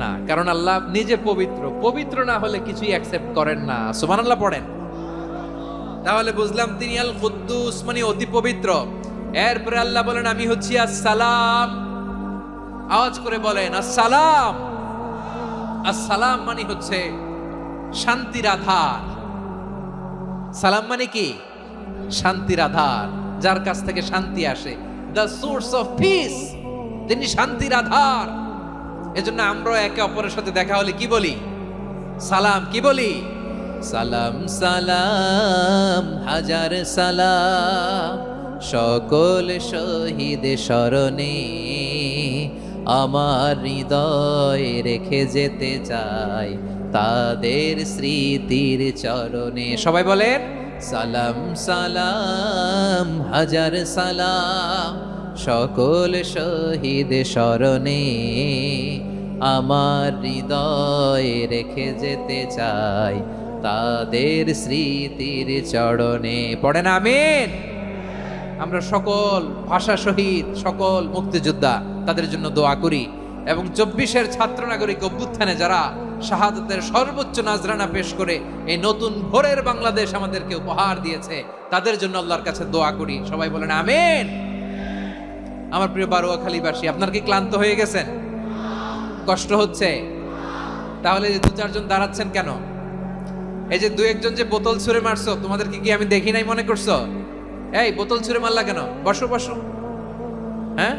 না, কারণ আল্লাহ নিজে পবিত্র। পবিত্র না হলে কিছুই অ্যাকসেপ্ট করেন না। সুবহানাল্লাহ পড়েন। তাহলে বুঝলাম তিনি আল কুদ্দুস মানে অতি পবিত্র। এরপরে আল্লাহ বলেন আমি হচ্ছি আসসালাম। আওয়াজ করে বলেন আসসালাম। আসসালাম মানে হচ্ছে শান্তির আধার। সালাম মানে কি? শান্তির আধার, যার কাছ থেকে শান্তি আসে। দ্য সোর্স অফ পিস, তিনি শান্তির আধার। এজন্য আমরা একে অপরের সাথে দেখা হলে কি বলি? সালাম। কি বলি? সালাম সালাম হাজার সালাম সকল শহীদ স্মরণে আমার হৃদয় রেখে যেতে চাই তাদের স্মৃতির চরণে। সবাই বলেন সালাম সালাম হাজার সালাম সকল শহীদ স্মরণে আমার হৃদয় রেখে যেতে চাই তাদের স্মৃতির চরণে। পড়েন আমিন। আমরা সকল ভাষা শহীদ, সকল মুক্তিযোদ্ধা, তাদের জন্য দোয়া করি এবং 24-এর ছাত্র নাগরিক অভ্যুত্থানে যারা শাহাদাতের সর্বোচ্চ নাজরানা পেশ করে এই নতুন ভোরের বাংলাদেশ আমাদেরকে উপহার দিয়েছে, তাদের জন্য আল্লাহর কাছে দোয়া করি। সবাই বলেন আমিন। আমার প্রিয় বারোয়াখালীবাসী, আপনার কি ক্লান্ত হয়ে গেছেন? কষ্ট হচ্ছে? তাহলে 2-4 জন দাঁড়াচ্ছেন কেন? এই যে 2-1 জন যে বোতল ছুঁড়ে মারছো, তোমাদেরকে কি আমি দেখি নাই মনে করছো? এই বোতল ছুঁড়ে মারলা কেন? বসো বসো। হ্যাঁ,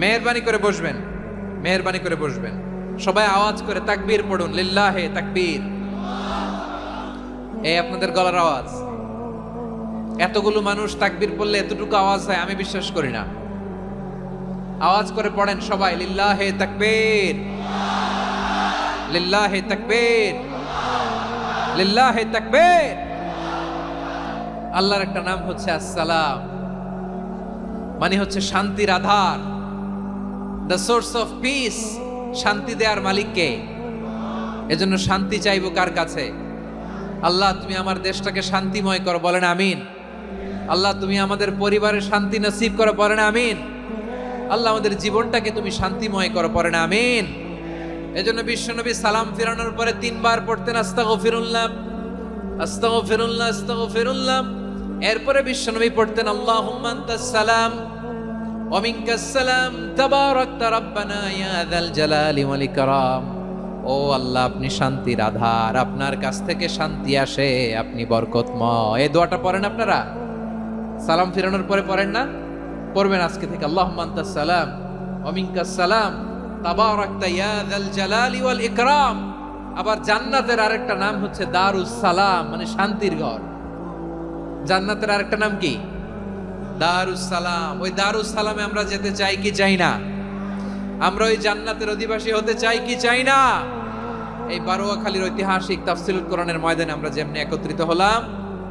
মেহেরবানি করে বসবেন, মেহেরবানি করে বসবেন। সবাই আওয়াজ করে তাকবীর পড়ুন, লিল্লাহে তাকবীর। এই আপনাদের গলার আওয়াজ। এতগুলো মানুষ তাকবীর পড়লে এতটুকু আওয়াজ হয় আমি বিশ্বাস করি না। আওয়াজ করে পড়েন সবাই, লিল্লাহে তাকবীর, লিল্লাহে তাকবীর, লিল্লাহে তাকবীর। আল্লাহর একটা নাম হচ্ছে আসসালাম, মানে হচ্ছে শান্তির আধার, দ্য সোর্স অফ পিস। শান্তি দেওয়ার মালিক কে? এজন্য শান্তি চাইবো কার কাছে? আল্লাহ তুমি আমার দেশটাকে শান্তিময় করো, বলেন আমিন। আল্লাহ তুমি আমাদের পরিবারের শান্তি নসিব করো, বলেন আমিন। আল্লাহ আমাদের জীবনটাকে তুমি শান্তিময় করো, পড়েন আমিন। এজন্য বিশ্বনবী সালাম ফিরানোর পরে 3 বার পড়তেন আস্তাগফিরুল্লাহ, আস্তাগফিরুল্লাহ, আস্তাগফিরুল্লাহ। এরপরে বিশ্বনবী পড়তেন আল্লাহুম্মা আনতাস সালাম ওয়া মিনকাস সালাম তাবারাকতা রাব্বানা ইয়া যাল জালালি ওয়াল ইকরাম। ও আল্লাহ, আপনি শান্তির আধার, আপনার কাছ থেকে শান্তি আসে, আপনি বরকতময়। এই দোয়াটা পড়েন আপনারা সালাম ফিরানোর পরে, পড়েন না? পড়বেন আজকে থেকে। আল্লাহুম্মা আনতাস সালাম ওয়া মিনকাস সালাম তাবারাকতা ইয়া যাল জালালি ওয়াল ইকরাম। আবার জান্নাতের আরেকটা নাম হচ্ছে দারুস সালাম, মানে শান্তির ঘর। জান্নাতের আরেকটা নাম কি? দারুস সালাম। ওই দারুস সালামে আমরা যেতে চাই কি চাই না? আমরা ওই জান্নাতের অধিবাসী হতে চাই কি চাই না? এই বারোয়াখালীর ঐতিহাসিক তাফসীরুল কোরআনের ময়দানে আমরা যেমনি একত্রিত হলাম,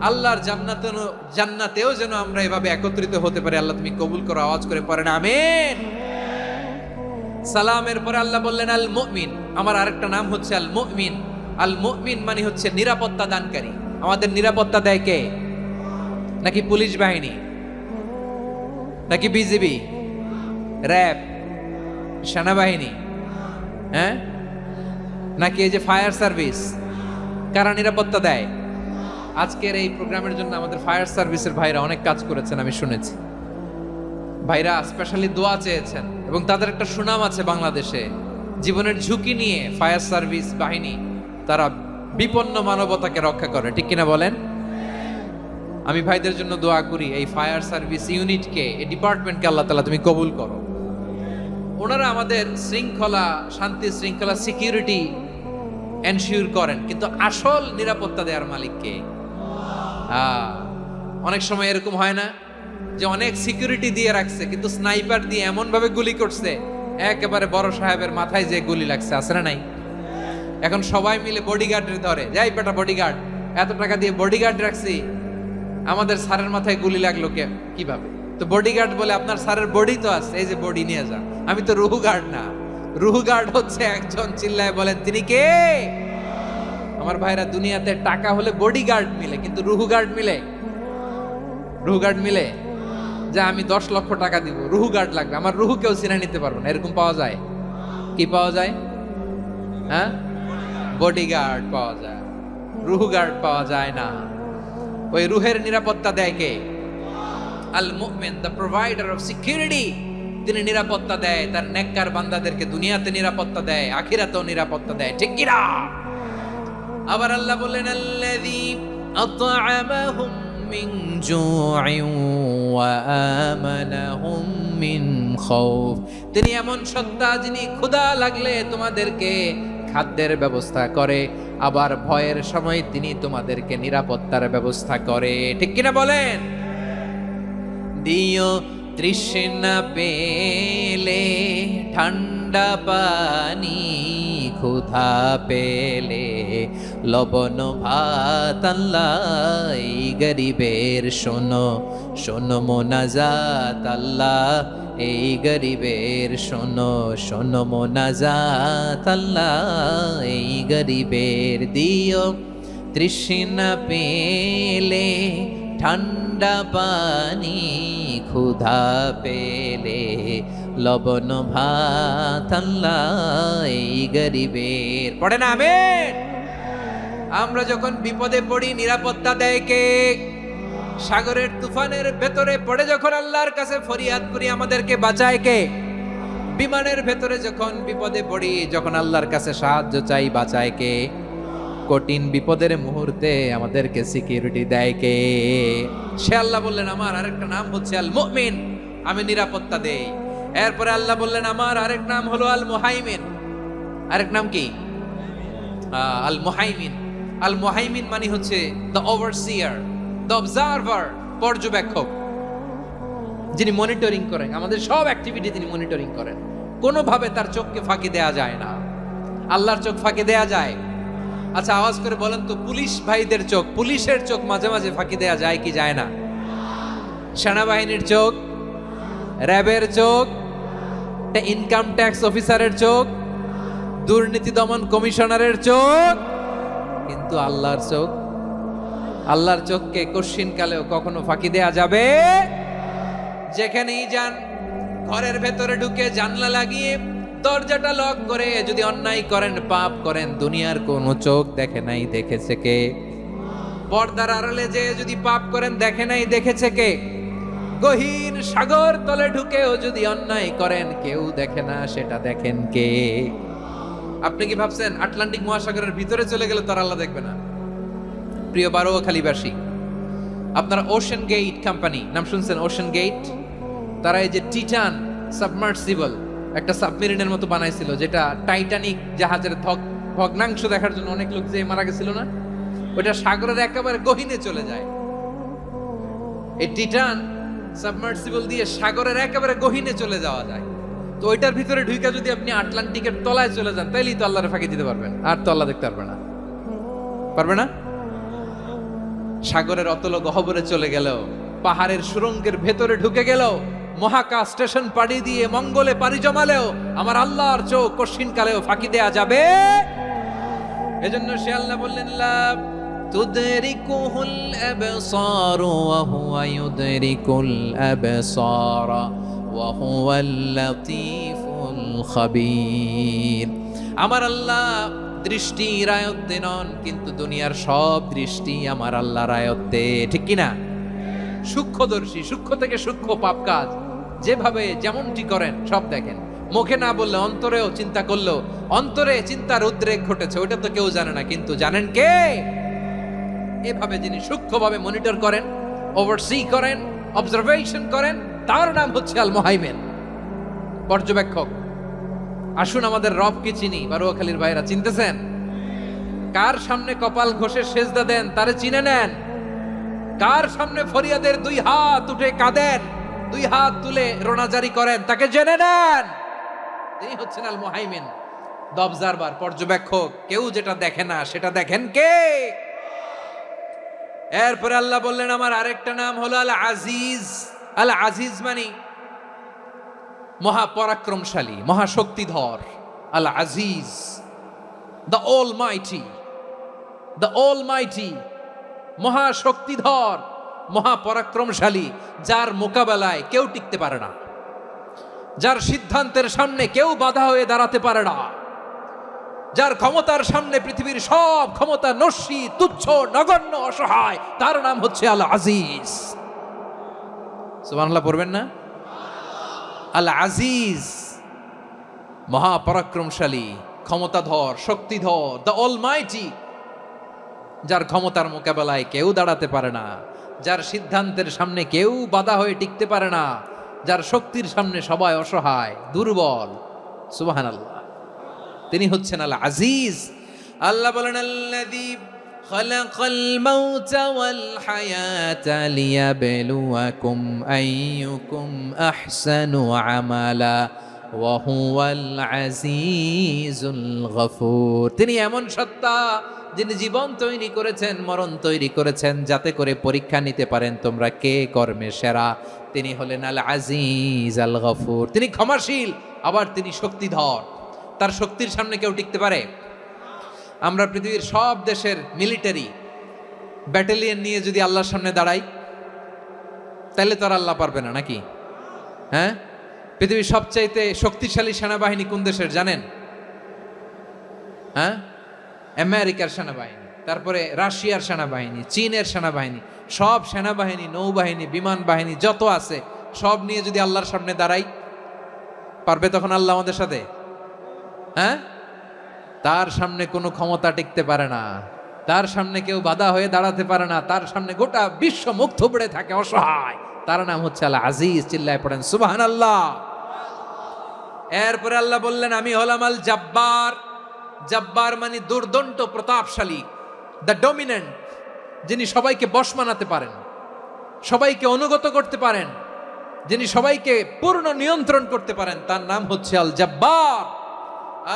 আল্লাহর জান্নাতেও যেন আমরা এভাবে একত্রিত হতে পারি। আল্লাহ তুমি কবুল করো। আওয়াজ করে পড়েন আমিন। সালামের পরে আল্লাহ বললেন আল মুমিন। আমার আরেকটা নাম হচ্ছে আল মুমিন। আল মুমিন মানে হচ্ছে নিরাপত্তা দানকারী। আমাদের নিরাপত্তা দেয় কে? নাকি পুলিশ বাহিনী, নাকি বিজিবি, র্যাব, সেনাবাহিনী, হ্যাঁ, নাকি এই যে ফায়ার সার্ভিস? কারা নিরাপত্তা দেয়? আজকের এই প্রোগ্রামের জন্য আমাদের ফায়ার সার্ভিসের ভাইরা অনেক কাজ করেছেন, আমি শুনেছি। ভাইরা স্পেশালি দোয়া চেয়েছেন এবং তাদের একটা সুনাম আছে বাংলাদেশে। জীবনের ঝুঁকি নিয়ে ফায়ার সার্ভিস বাহিনী তারা বিপন্ন মানবতাকে রক্ষা করে, ঠিক কিনা বলেন? আমি ভাইদের জন্য দোয়া করি, এই ফায়ার সার্ভিস ইউনিটকে, এই ডিপার্টমেন্টকে আল্লাহ তাআলা তুমি কবুল করো। ওনারা আমাদের শৃঙ্খলা, শান্তি শৃঙ্খলা, সিকিউরিটি এনশিওর করেন, কিন্তু আসল নিরাপত্তা দেওয়ার মালিক কে? অনেক সময় এরকম হয় না যে অনেক সিকিউরিটি দিয়ে রাখছে, কিন্তু স্নাইপার দিয়ে এমন ভাবে গুলি করছে একেবারে বড় সাহেবের মাথায় যে গুলি লাগছে, আছে না নাই? এখন সবাই মিলে বডিগার্ডের ধরে, যাই বেটা বডিগার্ড, এত টাকা দিয়ে বডিগার্ড রাখছি, আমাদের স্যারের মাথায় গুলি লাগলো কিভাবে? তো বডিগার্ড বলে, আপনার স্যারের বডি তো আছে, এই যে বডি নিয়ে যান। আমি তো রুহু গার্ড না, রুহু গার্ড হচ্ছে একজন, চিল্লায় বলেন তিনি কে? আমার ভাইরা, দুনিয়াতে টাকা হলে বডিগার্ড মিলে, কিন্তু রুহু গার্ড মিলে? রুহু গার্ড মিলে? যে আমি 10 লক্ষ টাকা দিব, রুহু গার্ড লাগবে, আমার রুহু কেউ চিনে নিতে পারবো না, এরকম পাওয়া যায়? কি পাওয়া যায়? হ্যাঁ, বডিগার্ড পাওয়া যায়, রুহু গার্ড পাওয়া যায় না। ওই রুহের নিরাপত্তা দেয় কে? আল মুমিন, দ্য প্রোভাইডার অফ সিকিউরিটি। তিনি নিরাপত্তা দেয় তার নেককার বান্দাদেরকে, দুনিয়াতে নিরাপত্তা দেয়, আখিরাতেও নিরাপত্তা দেয়, ঠিক কি না? আবার আল্লাহ বললেন, আল্লাযী আত'আমাহুম মিন জু'ইন ওয়া আমানাহুম মিন খাউফ। তিনি এমন সত্তা যিনি ক্ষুধা লাগলে তোমাদেরকে খাদ্যের ব্যবস্থা করে, আবার ভয়ের সময় তিনি তোমাদেরকে নিরাপত্তার ব্যবস্থা করে, ঠিক কিনা বলেন? দিও তৃষ্ণা পেলে ঠান্ডা পানি, ক্ষুধা পেলে লবণ ভাত, আল্লাহ এই গরিবের শোনো শোনো মোনাজাত, আল্লাহ এই গরিবের শোনো শোনো মোনাজাত, আল্লাহ এই গরিবের। দিও তৃষ্ণা পেলে ঠান্ডা পানি, ক্ষুধা পেলে লবণ ভাত, আল্লাহ এই গরিবের। পড়ে না আমিন? আমরা যখন বিপদে পড়ি নিরাপত্তা দেয় কে? সাগরের তুফানের ভেতরে পড়ে যখন আল্লাহর কাছে ফরিয়াদ করি আমাদেরকে বাঁচায় কে? বিমানের ভেতরে যখন বিপদে পড়ি, যখন আল্লাহর কাছে সাহায্য চাই, বাঁচায় কে? কঠিন বিপদের মুহূর্তে আমাদেরকে সিকিউরিটি দেয় কে? সে আল্লাহ বললেন, আমার আরেকটা নাম হচ্ছে আল মুমিন, আমি নিরাপত্তা দেই। এরপরে আল্লাহ বললেন, আমার আরেক নাম হলো আল মুহাইমিন। আরেক নাম কি? আল মুহাইমিন। আল মুহাইমিন মানে হচ্ছে দ্য ওভারসিয়ার, দ্য অবজারভার, পর্যবেক্ষক, যিনি মনিটরিং করেন আমাদের সব অ্যাক্টিভিটি, তিনি মনিটরিং করেন। কোনোভাবে তার চোখকে ফাঁকি দেয়া যায় না। আল্লাহর চোখ ফাঁকি দেয়া যায়? আচ্ছা, আওয়াজ করে বলেন তো, পুলিশ ভাইদের চোখ, পুলিশের চোখ মাঝে মাঝে ফাঁকি দেয়া যায় কি যায় না? সেনাবাহিনীর চোখ, র্যাবের চোখ, ইনকাম ট্যাক্স অফিসারের চোখ, দুর্নীতি দমন কমিশনারের চোখ, কিন্তু আল্লাহর চোখ? আল্লাহর চোখকে কশ্চিনকালেও কখনো ফাঁকি দেয়া যাবে? যেখানেই যান, ঘরের ভেতরে ঢুকে জানলা লাগিয়ে দরজাটা লক করে যদি অন্যায় করেন, পাপ করেন, দুনিয়ার কোন চোখ দেখে নাই, দেখেছে কে? পর্দার আড়ালে যে যদি পাপ করেন, দেখে নাই, দেখেছে কে? গহীন সাগর তলে ঢুকেও যদি অন্যায় করেন, কেউ দেখে না, সেটা দেখেন কে? আপনি কি ভাবছেন আটলান্টিক মহাসাগরের ভিতরে চলে গেলে তার আল্লাহ দেখবে না? প্রিয় বারোয়াখালীবাসী, আপনারা ওশেন গেট কোম্পানি নাম শুনছেন? ওশেন গেট, তারা এই যে টিটান সাবমার্সিবল একটা সাবমেরিনের মতো বানাইছিল, যেটা টাইটানিক জাহাজের ভগ্নাংশ দেখার জন্য অনেক লোক যে মারা গেছিল না, ওটা সাগরের একেবারে গহীনে চলে যায়। এই টিটান সাবমার্সিবল দিয়ে সাগরের একেবারে গহীনে চলে যাওয়া যায়। তো ওইটার ভিতরে ঢুকে যদি আপনি আটলান্টিকের তলায় চলে যান, তাইলেই তো আল্লাহরে ফাঁকি দিতে পারবেন, আর তো আল্লাহ দেখতে পারবে না। পারবে না? সাগরের অতল গহ্বরে চলে গেলেও, পাহাড়ের সুরঙ্গের ভেতরে ঢুকে গেলেও, মহাকাশ স্টেশন পাড়ি দিয়ে মঙ্গলে পাড়ি জমালেও আমার আল্লাহর চোখ কশিনকালেও ফাঁকি দেয়া যাবে? এজন্য সে আল্লাহ বললেন, লা তুদরিকুহুল আবসার ওয়া হুয়া ইউদরিকুল আবসার ওয়া হুয়াল লাতীফুল খাবীর। আমার আল্লাহ দৃষ্টির আয়ত্তে নন, কিন্তু দুনিয়ার সব দৃষ্টি আমার আল্লাহর আয়ত্তে, ঠিক কিনা? সূক্ষ্মদর্শী, সূক্ষ্ম থেকে সূক্ষ্ম পাপ কাজ যেভাবে যেমনটি করেন সব দেখেন, মুখে না বললে অন্তরেও চিন্তা করলেও অন্তরে চিন্তার উদ্রেক ঘটেছে ওটা তো কেউ জানে না, কিন্তু জানেন কে? এভাবে যিনি সূক্ষ্মভাবে মনিটর করেন, ওভারসি করেন, অবজারভেশন করেন, তার নাম হচ্ছে আল মুহাইমিন, পর্যবেক্ষক। আসুন আমাদের রবকে চিনি। বারুয়াখালীর ভাইরা চিনতেছেন? কার সামনে কপাল ঘষে সেজদা দেন তারে চিনে নেন। কার সামনে ফরিয়াদের দুই হাত উঠে কাঁদেন, দুই হাত তুলে রোনাজারি করেন, তাকে জেনে নেন। তিনি হচ্ছেন আল মুহাইমিন, দ্য অবজারভার, পর্যবেক্ষক। কেউ যেটা দেখে না সেটা দেখেন কে? এরপরে আল্লাহ বললেন আমার আরেকটা নাম হলো আল আজিজ। আল আজিজ মানে মহাপরাক্রমশালী, মহাশক্তিধর। আল আজিজ, দ্য অলমাইটি, দ্য অলমাইটি, মহাশক্তিধর, মহাপরাক্রমশালী, যার মোকাবেলায় কেউ টিকতে পারে না, যার সিদ্ধান্তের সামনে কেউ বাধা হয়ে দাঁড়াতে পারে না, যার ক্ষমতার সামনে পৃথিবীর সব ক্ষমতা নস্যি, তুচ্ছ, নগণ্য, অসহায়, তার নাম হচ্ছে আল আজিজ। সুবহানাল্লাহ পড়বেন না? আল আজিজ, মহাপরাক্রমশালী, ক্ষমতাধর, শক্তিধর, দ্য অলমাইটি, যার ক্ষমতার মোকাবেলায় কেউ দাঁড়াতে পারে না, যার সিদ্ধান্তের সামনে কেউ বাধা হয়ে টিকতে পারে না, যার শক্তির সামনে সবাই অসহায়, দুর্বল। সুবহানাল্লাহ, তিনি হচ্ছেন আল আজিজ। আল্লাহ বলেন আল্লাযী খালাকাল মাউতা ওয়াল হায়াতা লিয়াবলুয়াকুম আইয়ুকুম আহসানু আমালা ওয়া হুয়াল আজিজুল গফুর। তিনি এমন সত্তা যিনি জীবন তৈরি করেছেন, মরণ তৈরি করেছেন, যাতে করে পরীক্ষা নিতে পারেন তোমরা কে কর্মে সেরা। তিনি হলেন আল আজিজ আল গফুর। তিনি ক্ষমাশীল, আবার তিনি শক্তিধর। তার শক্তির সামনে কেউ টিকতে পারে? আমরা পৃথিবীর সব দেশের মিলিটারি ব্যাটালিয়ন নিয়ে যদি আল্লাহর সামনে দাঁড়াই, তাহলে তো আর আল্লাহ পারবে না নাকি? হ্যাঁ, পৃথিবীর সবচাইতে শক্তিশালী সেনাবাহিনী কোন দেশের জানেন? হ্যাঁ, আমেরিকার সেনাবাহিনী, তারপরে রাশিয়ার সেনাবাহিনী, চীনের সেনাবাহিনী, সব সেনাবাহিনী, নৌবাহিনী, বিমান বাহিনী যত আছে সব নিয়ে যদি আল্লাহর সামনে দাঁড়াই, পারবে তখন আল্লাহ আমাদের সাথে? হ্যাঁ, তার সামনে কোনো ক্ষমতা টিকতে পারে না, তার সামনে কেউ বাধা হয়ে দাঁড়াতে পারে না, তার সামনে গোটা বিশ্ব মুখ থুবড়ে থাকে, অসহায়। তার নাম হচ্ছে আল আজিজ। চিল্লায় পড়েন সুবহানাল্লাহ। এরপরে আল্লাহ বললেন আমি হলাম আল জব্বার। জব্বার মানে দুর্দন্ত, প্রতাপশালী, দ্য ডমিনেন্ট, যিনি সবাইকে বশ মানাতে পারেন, সবাইকে অনুগত করতে পারেন, যিনি সবাইকে পূর্ণ নিয়ন্ত্রণ করতে পারেন, তার নাম হচ্ছে আল জব্বার।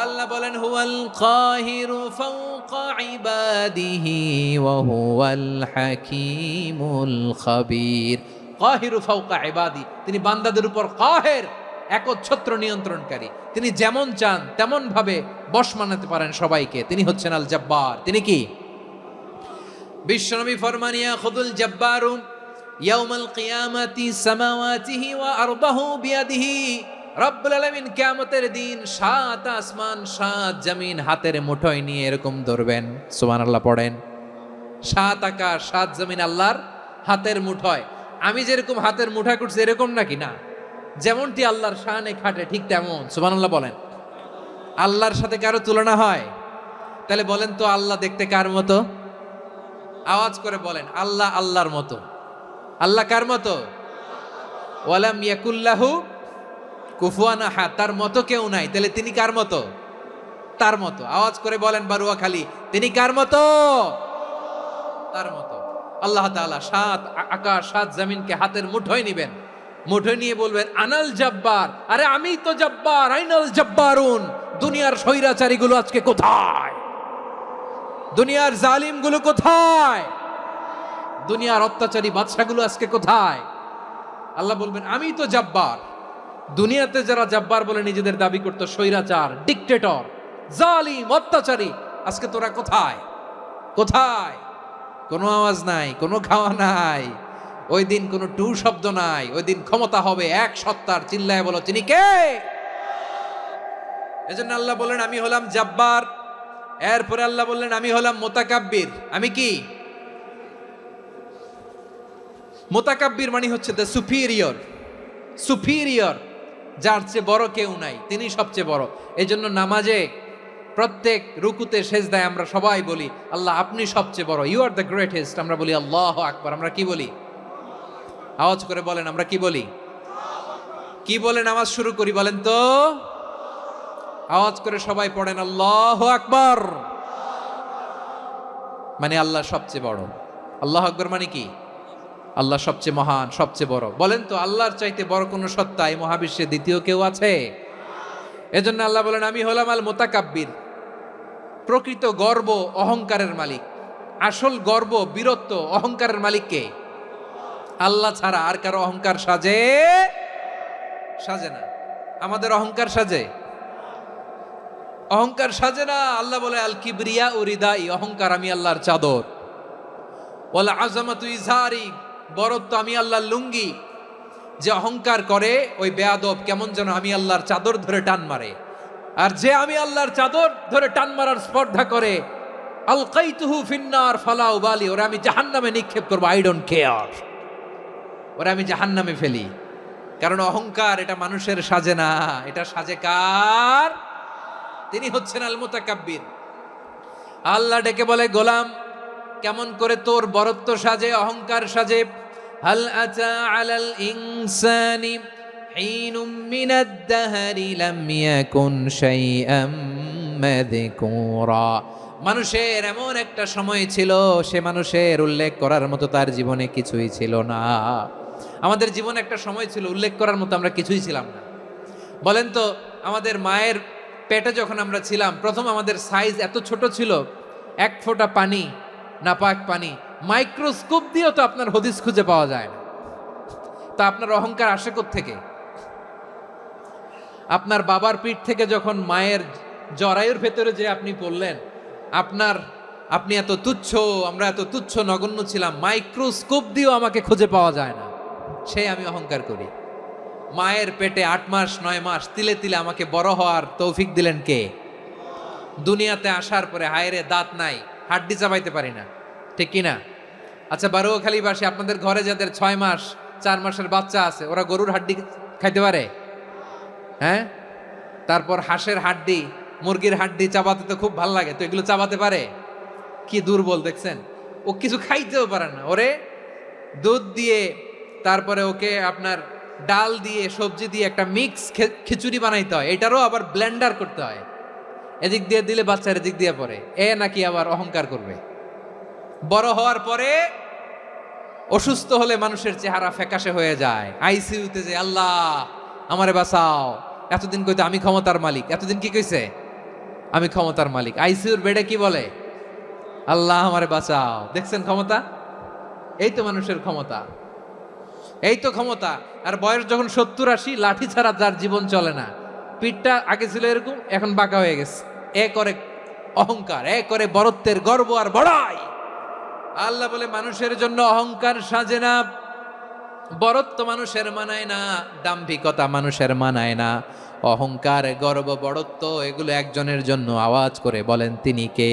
আল্লাহ বলেন হুয়াল কাহিরু ফাওকা ইবাদিহি ওয়া হুয়াল হাকীমুল খাবীর। কাহিরু ফাওকা ইবাদি, তিনি বান্দাদের উপর কাহের, একচ্ছত্র নিয়ন্ত্রণকারী। তিনি যেমন চান তেমন ভাবে বশ মানাতে পারেন সবাইকে। তিনি হচ্ছেন আল জব্বার। তিনি কি? বিশ্বনবী ফরমান ইয়াখুদুল জব্বারু ইয়াউমাল কিয়ামাতি সামাওয়াতিহি ওয়া আরদাহু বিয়াদিহি। রব্বুল আলামিন কিয়ামতের দিন 7 আসমান 7 জমিন হাতের মুঠোয় নিয়ে এরকম ধরবেন। সুবহানাল্লাহ পড়েন। 7 আকাশ 7 জমিন আল্লাহর হাতের মুঠোয়। আমি যেরকম হাতের মুঠা করছি এরকম নাকি? না, যেমনটি আল্লাহর শানে খাটে ঠিক তেমন। সুবহানাল্লাহ বলেন। আল্লাহর সাথে কারো তুলনা হয়? তাহলে বলেন তো আল্লাহ দেখতে কার মতো? আওয়াজ করে বলেন আল্লাহ আল্লাহর মতো। আল্লাহ কার মতো? ওয়ালাম ইয়াকুল্লাহু কুফুয়ান আহাদ, তার মতো কেউ নাই। তাহলে তিনি কার মতো? তার মতো। আওয়াজ করে বলেন বারুয়াখালী, তিনি কার মতো? তার মতো। আল্লাহ তাআলা 7 আকাশ 7 জমিনকে হাতের মুঠোয় নিবেন, মুঠোয় নিয়ে বলবেন আনাল জব্বার। আরে আমি তো জব্বার, আইনাল জব্বারুন। দুনিয়ার স্বৈরাচারীগুলো আজকে কোথায়? দুনিয়ার জালিমগুলো কোথায়? দুনিয়ার অত্যাচারী বাদশাগুলো আজকে কোথায়? আল্লাহ বলবেন আমি তো জব্বার। দুনিয়াতে যারা জব্বার বলে নিজেদের দাবি করতো, স্বৈরাচার, ডিক্টেটর, জালিম, অত্যাচারী, আজকে তোরা কোথায়? কোথায়? কোনো আওয়াজ নাই, কোনো খাওয়া নাই, ওই দিন কোনো টু শব্দ নাই। ওই দিন ক্ষমতা হবে এক সত্তার। চিল্লায় বলো তিনি কে? এজন্য আল্লাহ বললেন আমি হলাম জব্বার। এরপরে আল্লাহ বললেন আমি হলাম মুতাকাব্বির। আমি কি? মুতাকাব্বির মানে হচ্ছে দ্য সুপিরিয়র, সুপিরিয়র, যার চেয়ে বড় কেউ নাই, তিনি সবচেয়ে বড়। এই জন্য নামাজে প্রত্যেক রুকুতে সেজদায় আমরা সবাই বলি আল্লাহ আপনি সবচেয়ে বড়, ইউ আর দ্য গ্রেটেস্ট। আমরা বলি আল্লাহু আকবার। আমরা কি বলি? আওয়াজ করে বলেন, আমরা কি বলি? কি বলে নামাজ শুরু করি বলেন তো? আওয়াজ করে সবাই পড়েন আল্লাহু আকবার। মানে আল্লাহ সবচেয়ে বড়। আল্লাহু আকবার মানে কি? আল্লাহ সবচেয়ে মহান, সবচেয়ে বড়। বলেন তো আল্লাহর চাইতে বড় কোন সত্তা এই মহাবিশ্বে দ্বিতীয় কেউ আছে? এজন্য আল্লাহ বলেন আমি হলাম আল মুতাকাব্বির, প্রকৃত গর্ব অহংকারের মালিক। আসল গর্ব, বীরত্ব, অহংকারের মালিক কে? আল্লাহ ছাড়া আর কারো অহংকার সাজে না। আমাদের অহংকার সাজে? অহংকার সাজে না। আল্লাহ বলে আল কিবরিয়া উরিদাই, অহংকার আমি আল্লাহর চাদর। ওয়াল আযামাতু ইজারি, বড়ত্ব আমি আল্লাহর লুঙ্গি। যে অহংকার করে ওই বেয়াদব কেমন যেন আমি আল্লাহর চাদর ধরে টান মারে। আর যে আমি আল্লাহর চাদর ধরে টান মারার স্পর্ধা করে, আলকাইতুহু ফিন্নার ফালা উবালি, ওরা আমি জাহান্নামে নিক্ষেপ করবো, আই ডোন্ট কেয়ার, ওরা আমি জাহান্নামে ফেলি। কারণ অহংকার এটা মানুষের সাজে না, এটা সাজে কার? তিনি হচ্ছেন আল মুতাকাব্বির। আল্লাহ ডেকে বলে গোলাম কেমন করে তোর বরত্ব সাজে, অহংকার সাজে? হাল আতা আলাল ইনসানি হিনুম মিনাদ দাহরি লাম ইয়াকুন শাইআম মাযকুরা। মানুষের এমন একটা সময় ছিল, সে মানুষের উল্লেখ করার মতো তার জীবনে কিছুই ছিল না। আমাদের জীবনে একটা সময় ছিল উল্লেখ করার মতো আমরা কিছুই ছিলাম না। বলেন তো আমাদের মায়ের পেটে যখন আমরা ছিলাম, প্রথম আমাদের সাইজ এত ছোট ছিল, এক ফোঁটা পানি, নাপাক পানি, মাইক্রোস্কোপ দিয়েও তো আপনার হদিস খুঁজে পাওয়া যায় না। তা আপনার অহংকার আসে কোত্থেকে? আপনার বাবার পিঠ থেকে যখন মায়ের জরায়ুর ভেতরে যে আপনি পড়লেন, আপনি এত তুচ্ছ, আমরা এত তুচ্ছ নগণ্য ছিলাম, মাইক্রোস্কোপ দিয়েও আমাকে খুঁজে পাওয়া যায় না, সেই আমি অহংকার করি। মায়ের পেটে 8 মাস 9 মাস তিলে তিলে আমাকে বড় হওয়ার তৌফিক দিলেন কে? দুনিয়াতে আসার পরে হায়রে দাঁত নাই, হাড্ডি চাবাইতে পারি না, ঠিক কিনা? আচ্ছা বারুয়াখালীবাসী, আপনাদের ঘরে যাদের 6 মাস 4 মাসের বাচ্চা আছে, ওরা গরুর হাড্ডি খাইতে পারে? হ্যাঁ। তারপর হাঁসের হাড্ডি, মুরগির হাড্ডি চাবাতে তো খুব ভাল লাগে, তো এগুলো চাবাতে পারে? কি দুর্বল দেখছেন, ও কিছু খাইতেও পারে না। ওরে দুধ দিয়ে, তারপরে ওকে আপনার ডাল দিয়ে, সবজি দিয়ে একটা মিক্স খিচুড়ি বানাইতে হয়, এটারও আবার ব্লেন্ডার করতে হয়। এদিক দিয়ে দিলে বাচ্চার এদিক দিয়ে পড়ে, এ নাকি আবার অহংকার করবে। বড় হওয়ার পরে অসুস্থ হলে মানুষের চেহারা ফ্যাকাশে হয়ে যায়, আইসিইউতে যে আল্লাহ আমারে বাঁচাও, এতদিন কইতে আমি ক্ষমতার মালিক, এতদিন কি কইছে? আমি ক্ষমতার মালিক। আইসিইউর বেডে কি বলে? আল্লাহ আমারে বাঁচাও। দেখছেন ক্ষমতা? এই তো মানুষের ক্ষমতা, এই তো ক্ষমতা। আর বয়স যখন 70-80, লাঠি ছাড়া তার জীবন চলে না। পিঠটা আগে ছিল এরকম, এখন বাঁকা হয়ে গেছে। এ করে অহংকার, এ করে বরত্বের গর্ব আর বড়াই। আল্লাহ বলে মানুষের জন্য অহংকার সাজে না, বরত্ব মানুষের মানায় না, দাম্ভিকতা মানুষের মানায় না, অহংকার, গর্ব, বড়ত্ব এগুলো একজনের জন্য। আওয়াজ করে বলেন তিনি কে?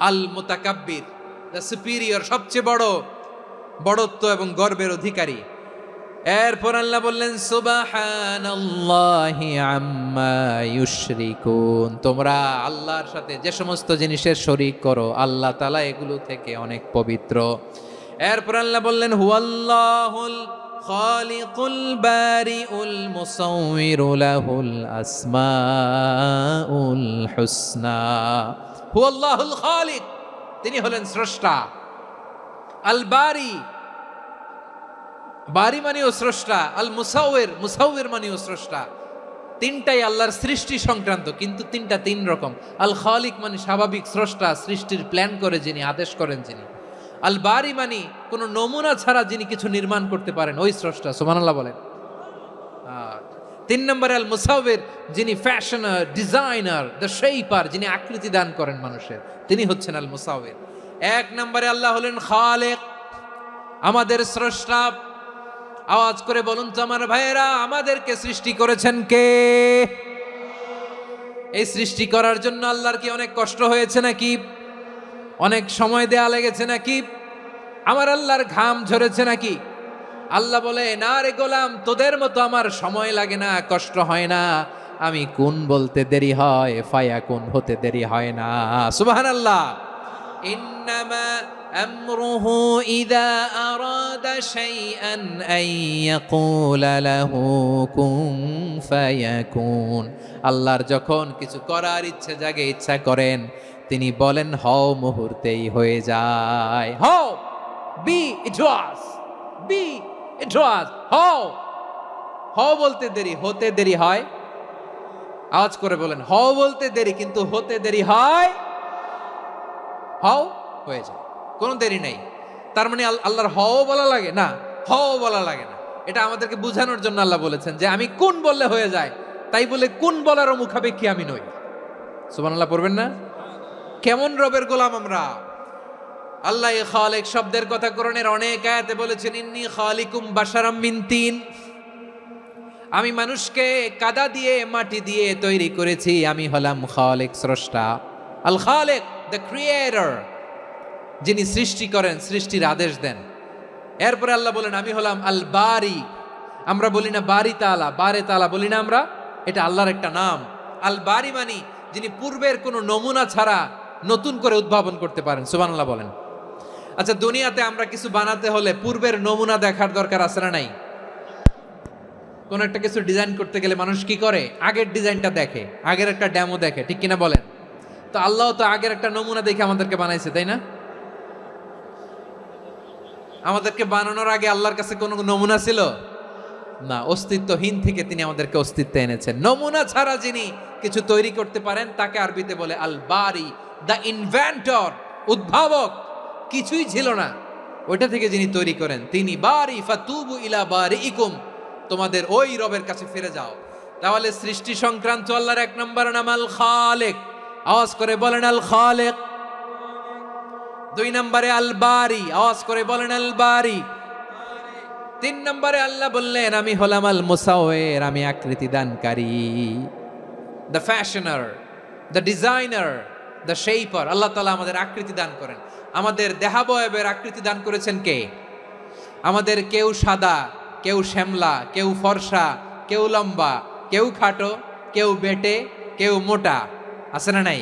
আল মুতাকাব্বির, দ্য সুপিরিয়র, সবচেয়ে বড়, বড়ত্ব এবং গর্বের অধিকারী। এরপর আল্লাহ বললেন সুবহানাল্লাহি আম্মা ইউশরিকুন, তোমরা আল্লাহর সাথে যে সমস্ত জিনিসের শরীক করো, আল্লাহ তাআলা এগুলো থেকে অনেক পবিত্র। এরপর আল্লাহ বললেন হুয়াল্লাহুল খালিকুল বারিউল মুসাউবিরু লাহুল আসমাউল হুসনা। হুয়াল্লাহুল খালিক, তিনি হলেন স্রষ্টা। আল বারি, বারি মানেও স্রষ্টা। আল মুসাউবির, মুসাউবির মানেও স্রষ্টা। তিনটাই আল্লাহর সৃষ্টি সংক্রান্ত, কিন্তু তিনটা তিন রকম। আল খালিক মানে স্বাভাবিক স্রষ্টা, সৃষ্টির প্ল্যান করে যিনি, আদেশ করেন যিনি। আল বারি মানে কোনো নমুনা ছাড়া যিনি কিছু নির্মাণ করতে পারেন, ওই স্রষ্টা। সুবহানাল্লাহ বলেন। 3 নম্বরে আল মুসাউবির, যিনি ফ্যাশনার, ডিজাইনার, দ্য শেপার, যিনি আকৃতি দান করেন মানুষের, তিনি হচ্ছেন আল মুসাউবির। 1 নম্বরে আল্লাহ হলেন খালেক, আমাদের স্রষ্টা। আওয়াজ করে বলুন তো আমার ভাইয়েরা, আমাদেরকে সৃষ্টি করেছেন কে? এই সৃষ্টি করার জন্য আল্লাহর কি অনেক কষ্ট হয়েছে নাকি? অনেক সময় দেয়া লেগেছে নাকি? আমার আল্লাহর ঘাম ঝরেছে নাকি? আল্লাহ বলে, না রে গোলাম, তোদের মতো আমার সময় লাগে না, কষ্ট হয় না। আমি কুন বলতে দেরি হয়, ফায়াকুন হতে দেরি হয় না। সুবহানাল্লাহ। ইন্নামা আমরুহু ইযা আরাদা শাইআন আন ইয়াকুলা লাহু কুন ফায়াকুন। আল্লাহর যখন কিছু করার ইচ্ছে জাগে, ইচ্ছা করেন, তিনি বলেন হও, মুহূর্তেই হয়ে যায়। হও, বি ইট ওয়াজ, বি ইট ওয়াজ। হও, হও বলতে দেরি, হতে দেরি হয়। আওয়াজ করে বলেন, হও বলতে দেরি কিন্তু হতে দেরি হয়। হও, হয়ে যায়, কোনো দেরি নেই। তার মানে আল্লাহর হও বলা লাগে না, হও বলা লাগে না। এটা আমাদেরকে বোঝানোর জন্য আল্লাহ বলেছেন যে আমি কোন বললে হয়ে যায়, তাই বলে কোন বলারও মুখাপেক্ষী আমি নই। সুবহানাল্লাহ পড়বেন না? কেমন রবের গোলাম আমরা! আল্লাহ খালিক শব্দের কথা কোরআনের অনেক আয়াতে বলেছেন, ইন্নী খালিকুম বাশারাম মিন তিন। আমি মানুষকে কাদা দিয়ে, মাটি দিয়ে তৈরি করেছি। আমি হলাম খালিক, স্রষ্টা। আল খালিক, দ্য ক্রিয়েটর, যিনি সৃষ্টি করেন, সৃষ্টির আদেশ দেন। এরপরে আল্লাহ বলেন আমি হলাম আল বারি। আমরা বলি না বারি তাআলা, বারে তাআলা বলি না আমরা, এটা আল্লাহর একটা নাম। আল বারি মানে যিনি পূর্বের কোনো নমুনা ছাড়া নতুন করে উদ্ভাবন করতে পারেন। সুবহানাল্লাহ বলেন। আচ্ছা, দুনিয়াতে আমরা কিছু বানাতে হলে পূর্বের নমুনা দেখার দরকার আছে না নাই? কোন একটা কিছু ডিজাইন করতে গেলে মানুষ কি করে? আগের ডিজাইনটা দেখে, আগের একটা ডেমো দেখে, ঠিক কিনা বলেন? তো আল্লাহ তো আগের একটা নমুনা দেখে আমাদেরকে বানাইছে, তাই না? আমাদেরকে বানানোর আগে আল্লাহর কাছে কোনো নমুনা ছিল না। অস্তিত্বহীন থেকে তিনি আমাদেরকে অস্তিত্বে এনেছেন। নমুনা ছাড়া যিনি কিছু তৈরি করতে পারেন তাকে আরবিতে বলে আল বারি, দ্য ইনভেন্টর, উদ্ভাবক। কিছুই ছিল না, ওইটা থেকে যিনি তৈরি করেন তিনি বারি। ফাতুবু ইলা বারিইকুম, তোমাদের ওই রবের কাছে ফিরে যাও। তাহলে সৃষ্টি সংক্রান্ত আল্লাহর এক নম্বর নাম আল খালিক। আওয়াজ করে বলেন আল খালিক। দুই নম্বরে আল বারি। আওয়াজ করে বলেন আল বারি। তিন নম্বরে আল্লাহ বললেন আমি হলাম আল মুসাওয়ির, আমি আকৃতি দানকারী। The fashioner, the designer, the shaper. Allah তাআলা আমাদের আকৃতি দান করেন। আমাদের দেহাবয়বের আকৃতি দান করেছেন কে? আমাদের কেউ সাদা, কেউ শ্যামলা, কেউ ফর্সা, কেউ লম্বা, কেউ খাটো, কেউ বেটে, কেউ মোটা, আছে না নাই?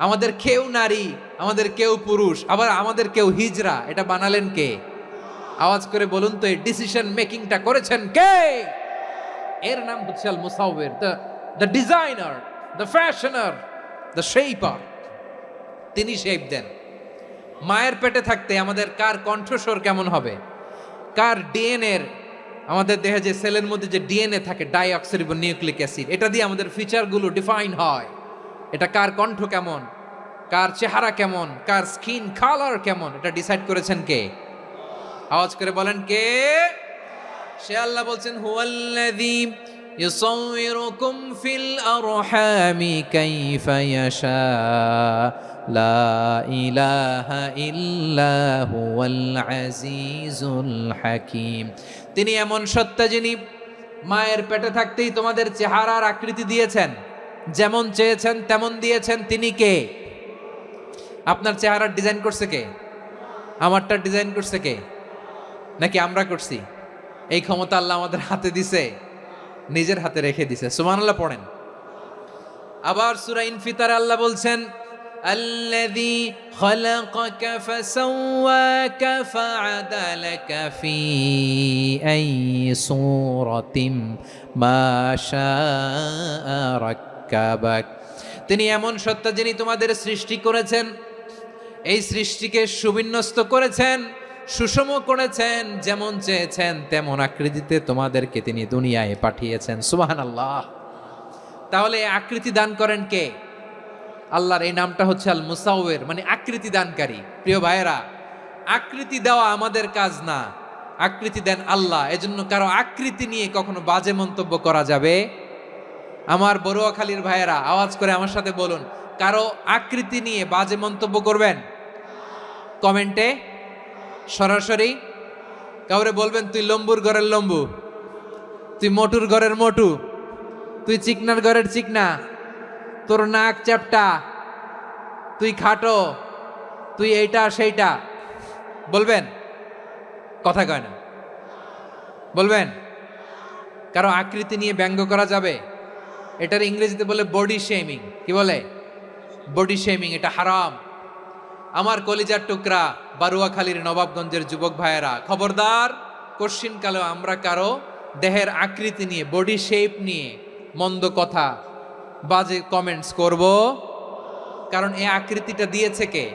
আমাদের কেউ নারী, আমাদের কেউ পুরুষ, আবার আমাদের কেউ হিজড়া। এটা বানালেন কে? আওয়াজ করে বলুন তো, এই ডিসিশন মেকিংটা করেছেন কে? এর নাম হচ্ছে আল মুসাওয়ির, the designer, the fashioner, the shaper. তিনি শেপ দেন। মায়ের পেটে থাকতে আমাদের কার কণ্ঠস্বর কেমন হবে, কার ডিএনএর, আমাদের দেহে যে সেলের মধ্যে যে ডিএনএ থাকে, ডাইঅক্সিরিবো নিউক্লিক অ্যাসিড, এটা দিয়ে আমাদের ফিচারগুলো ডিফাইন হয়। এটা কার কণ্ঠ কেমন, কার চেহারা কেমন, কার স্কিন কালার কেমন, এটা ডিসাইড করেছেন কে? আওয়াজ করে বলেন কে? সে আল্লাহ বলছেন হুয়াল্লাযী ইউসাউয়িরুকুম ফিল আরহামি কাইফা ইয়াশা লা ইলাহা ইল্লা হুয়াল আজিজুল হাকীম। তিনি এমন সত্তা যিনি মায়ের পেটে থাকতেই তোমাদের চেহারার আকৃতি দিয়েছেন, যেমন চেয়েছেন তেমন দিয়েছেন। তিনি কে? আপনার চেহারার ডিজাইন করছে কে? আমারটা ডিজাইন করছে কে? নাকি আমরা করছি? এই ক্ষমতা আল্লাহ আমাদের হাতে দিছে, নিজের হাতে রেখে দিছে। সুবহানাল্লাহ পড়েন। আবার সূরা ইনফিতারে আল্লাহ বলছেন আল্লাযী খালাকাকা ফাসাওয়াকা ফাআদালাকা ফি আইয়ি সূরাতিম মা শাআ রাক্কাবাক। তিনি এমন সত্তা যিনি তোমাদের সৃষ্টি করেছেন, এই সৃষ্টিকে সুবিন্যস্ত করেছেন, সুষম করেছেন, যেমন চেয়েছেন তেমন আকৃতিতে তোমাদেরকে তিনি দুনিয়ায় পাঠিয়েছেন। সুবহানাল্লাহ। তাহলে আকৃতি দান করেন কে? আল্লাহর এই নামটা হচ্ছে আল মুসাওয়ির, মানে আকৃতি দানকারী। প্রিয় ভাইয়েরা, আকৃতি দেওয়া আমাদের কাজ না, আকৃতি দেন আল্লাহ। এজন্য কারো আকৃতি নিয়ে কখনো বাজে মন্তব্য করা যাবে? আমার বড়ুয়াখালীর ভাইয়েরা আওয়াজ করে আমার সাথে বলুন, কারো আকৃতি নিয়ে বাজে মন্তব্য করবেন? কমেন্টে সরাসরি কাউরে বলবেন তুই লম্বুর ঘরের লম্বু, তুই মোটুর ঘরের মোটু, তুই চিকনার ঘরের চিকনা, তোর নাক চ্যাপটা, তুই খাটো, তুই এইটা সেইটা বলবেন? কথা কয় না। বলবেন? কারো আকৃতি নিয়ে ব্যঙ্গ করা যাবে? এটার ইংরেজিতে বলে বডি শেমিং। কি বলে? Body shaming. এটা হারাম। আমার কলিজার টুকরা বারুয়াখালীর নবাবগঞ্জের যুবক ভাইয়েরা, খবরদার, কশ্চিনকালেও আমরা কারো দেহের আকৃতি নিয়ে, বডি শেপ নিয়ে মন্দ কথা, বাজে কমেন্টস করব। কারণ এই আকৃতিটা দিয়েছে কে?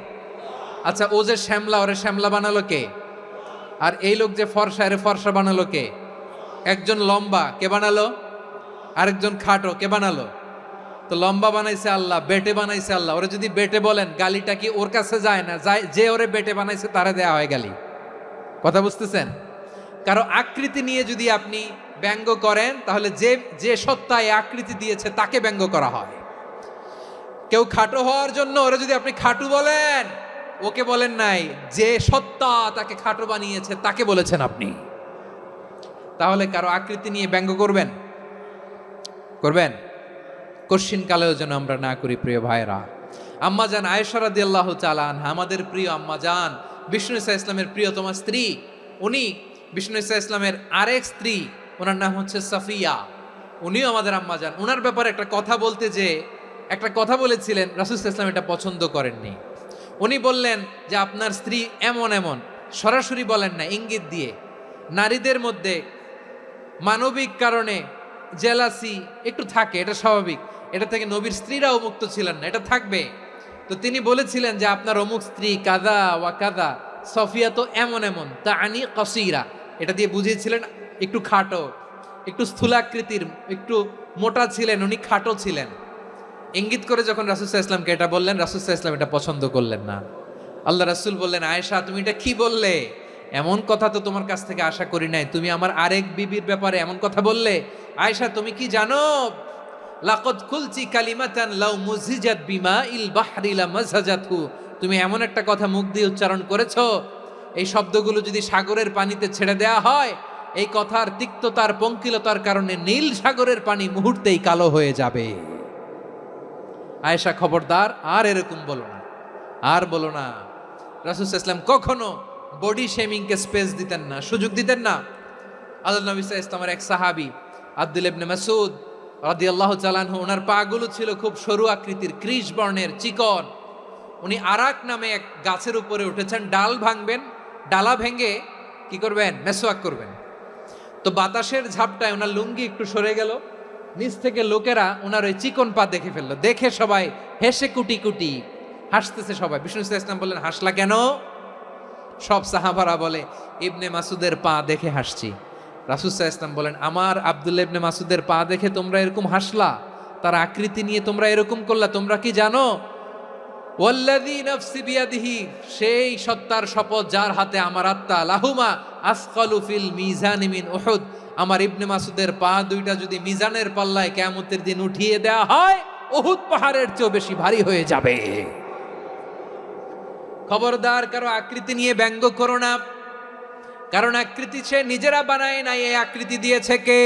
আচ্ছা, ও যে শ্যামলা, ওরে শ্যামলা বানালো কে? আর এই লোক যে ফর্সা, এরে ফর্সা বানালো কে? একজন লম্বা, কে বানালো? আরেকজন খাটো, কে বানালো? তো লম্বা বানাইছে আল্লাহ, বেটে বানাইছে আল্লাহ। ওরে যদি বেটে বলেন, গালিটা কি ওর কাছে যায় না? যায়। যে ওরে বেটে বানাইছে তারে দেয়া হয় গালি। কথা বুঝতেছেন? কারো আকৃতি নিয়ে যদি আপনি ব্যঙ্গ করেন, তাহলে যে যে সত্তায় আকৃতি দিয়েছে তাকে ব্যঙ্গ করা হয়। কেউ খাটো হওয়ার জন্য ওরে যদি আপনি খাটু বলেন, ওকে বলেন নাই, যে সত্তা তাকে খাটো বানিয়েছে তাকে বলেছেন আপনি। তাহলে কারো আকৃতি নিয়ে ব্যঙ্গ করবেন? করবেন? কশ্চিন কালেও যেন আমরা না করি প্রিয় ভাইরা। আম্মাজান আয়েশা রাদিয়াল্লাহু তাআলা আনহা, আমাদের প্রিয় আম্মাজান, বিষ্ণু ইসা ইসলামের প্রিয়তমা স্ত্রী। উনি বিষ্ণু ইসা ইসলামের আরেক স্ত্রী, ওনার নাম হচ্ছে সাফিয়া। উনিও আমাদের আম্মাজান। ওনার ব্যাপারে একটা কথা বলতে যে একটা কথা বলেছিলেন, রাসূল সাল্লাল্লাহু আলাইহি ওয়াসাল্লাম এটা পছন্দ করেননি। উনি বললেন যে আপনার স্ত্রী এমন এমন, সরাসরি বলেন না, ইঙ্গিত দিয়ে। নারীদের মধ্যে মানবিক কারণে জেলাসি একটু থাকে, এটা স্বাভাবিক। এটা থেকে নবীর স্ত্রীরাও মুক্ত ছিলেন না, এটা থাকবে। তো তিনি বলেছিলেন যে আপনার অমুক স্ত্রী কাদা ওয়া কাদা, সফিয়া তো এমন এমন, তা আনি কসিরা, এটা দিয়ে বুঝিয়েছিলেন একটু খাটো, একটু স্থূলাকৃতির, একটু মোটা ছিলেন, উনি খাটো ছিলেন। ইঙ্গিত করে যখন রাসূল সাল্লাল্লাহু আলাইহি ওয়াসাল্লামকে এটা বললেন, রাসূল সাল্লাল্লাহু আলাইহি ওয়াসাল্লাম এটা পছন্দ করলেন না। আল্লাহ রাসূল বললেন, আয়েশা তুমি এটা কি বললে? এমন কথা তো তোমার কাছ থেকে আশা করি নাই। তুমি আমার আরেক বিবির ব্যাপারে এমন কথা বললে। আয়েশা, তুমি কি জানো, লাকাদ কুলতি কালিমাতান লাউ মুজিজাত বিমাইল বাহরি লামাজাজাতহু, তুমি এমন একটা কথা মুখ দিয়ে উচ্চারণ করেছো, এই শব্দগুলো যদি সাগরের পানিতে ছেড়ে দেয়া হয়, এই কথার তিক্ততার, পঙ্কিলতার কারণে নীল সাগরের পানি মুহূর্তেই কালো হয়ে যাবে। আয়েশা, খবরদার, আর এরকম বলো না, আর বলো না। রাসূল সাল্লাল্লাহু আলাইহি ওয়াসাল্লাম কখনো বডি শেমিংকে স্পেস দিতেন না, সুযোগ দিতেন না। আল্লাহ নবী সাল্লাল্লাহু আলাইহি ওয়াসাল্লামের এক সাহাবী আব্দুল্লাহ ইবনে মাসউদ রাদিয়াল্লাহু তাআলা আনহু, ওনার পাগুলো ছিল খুব সরু আকৃতির, কৃশ বর্ণের, চিকন। উনি আরাক নামে এক গাছের উপরে উঠেছেন, ডাল ভাঙবেন, ডালা ভেঙে কি করবেন? মেসওয়াক করবেন। তো বাতাসের ঝাপটায় ওনার লুঙ্গি একটু সরে গেল, নিচ থেকে লোকেরা ওনার ওই চিকন পা দেখে ফেললো। দেখে সবাই হেসে কুটি কুটি হাসতেছে সবাই। বিষ্ণু সাল্লাল্লাহু আলাইহি ওয়াসাল্লাম বললেন, হাসলা কেন? সব সাহাবারা বলে, ইবনে মাসুদের পা দেখে হাসছি। রাসূল সাল্লাল্লাহু আলাইহি ওয়াসাল্লাম বলেন, আমার আব্দুল্লাহ ইবনে মাসুদের পা দেখে তোমরা এরকম হাসলা, তার আকৃতি নিয়ে তোমরা এরকম করলা, তোমরা কি জানো? ওয়াল্লাযী নাফসি বিয়াদিহি, সেই সত্তার শপথ যার হাতে আমার আত্মা, লাহুমা আসকালু ফিল মিজানি মিন উহুদ, আমার ইবনে মাসুদের পা দুইটা যদি মিজানের পাল্লায় কিয়ামতের দিন উঠিয়ে দেয়া হয়, উহুদ পাহাড়ের চেয়েও বেশি ভারী হয়ে যাবে। খবরদার, কারো আকৃতি নিয়ে ব্যঙ্গ করো না, কারণ আকৃতি সে নিজেরা বানায় নাই, এই আকৃতি দিয়েছে কে?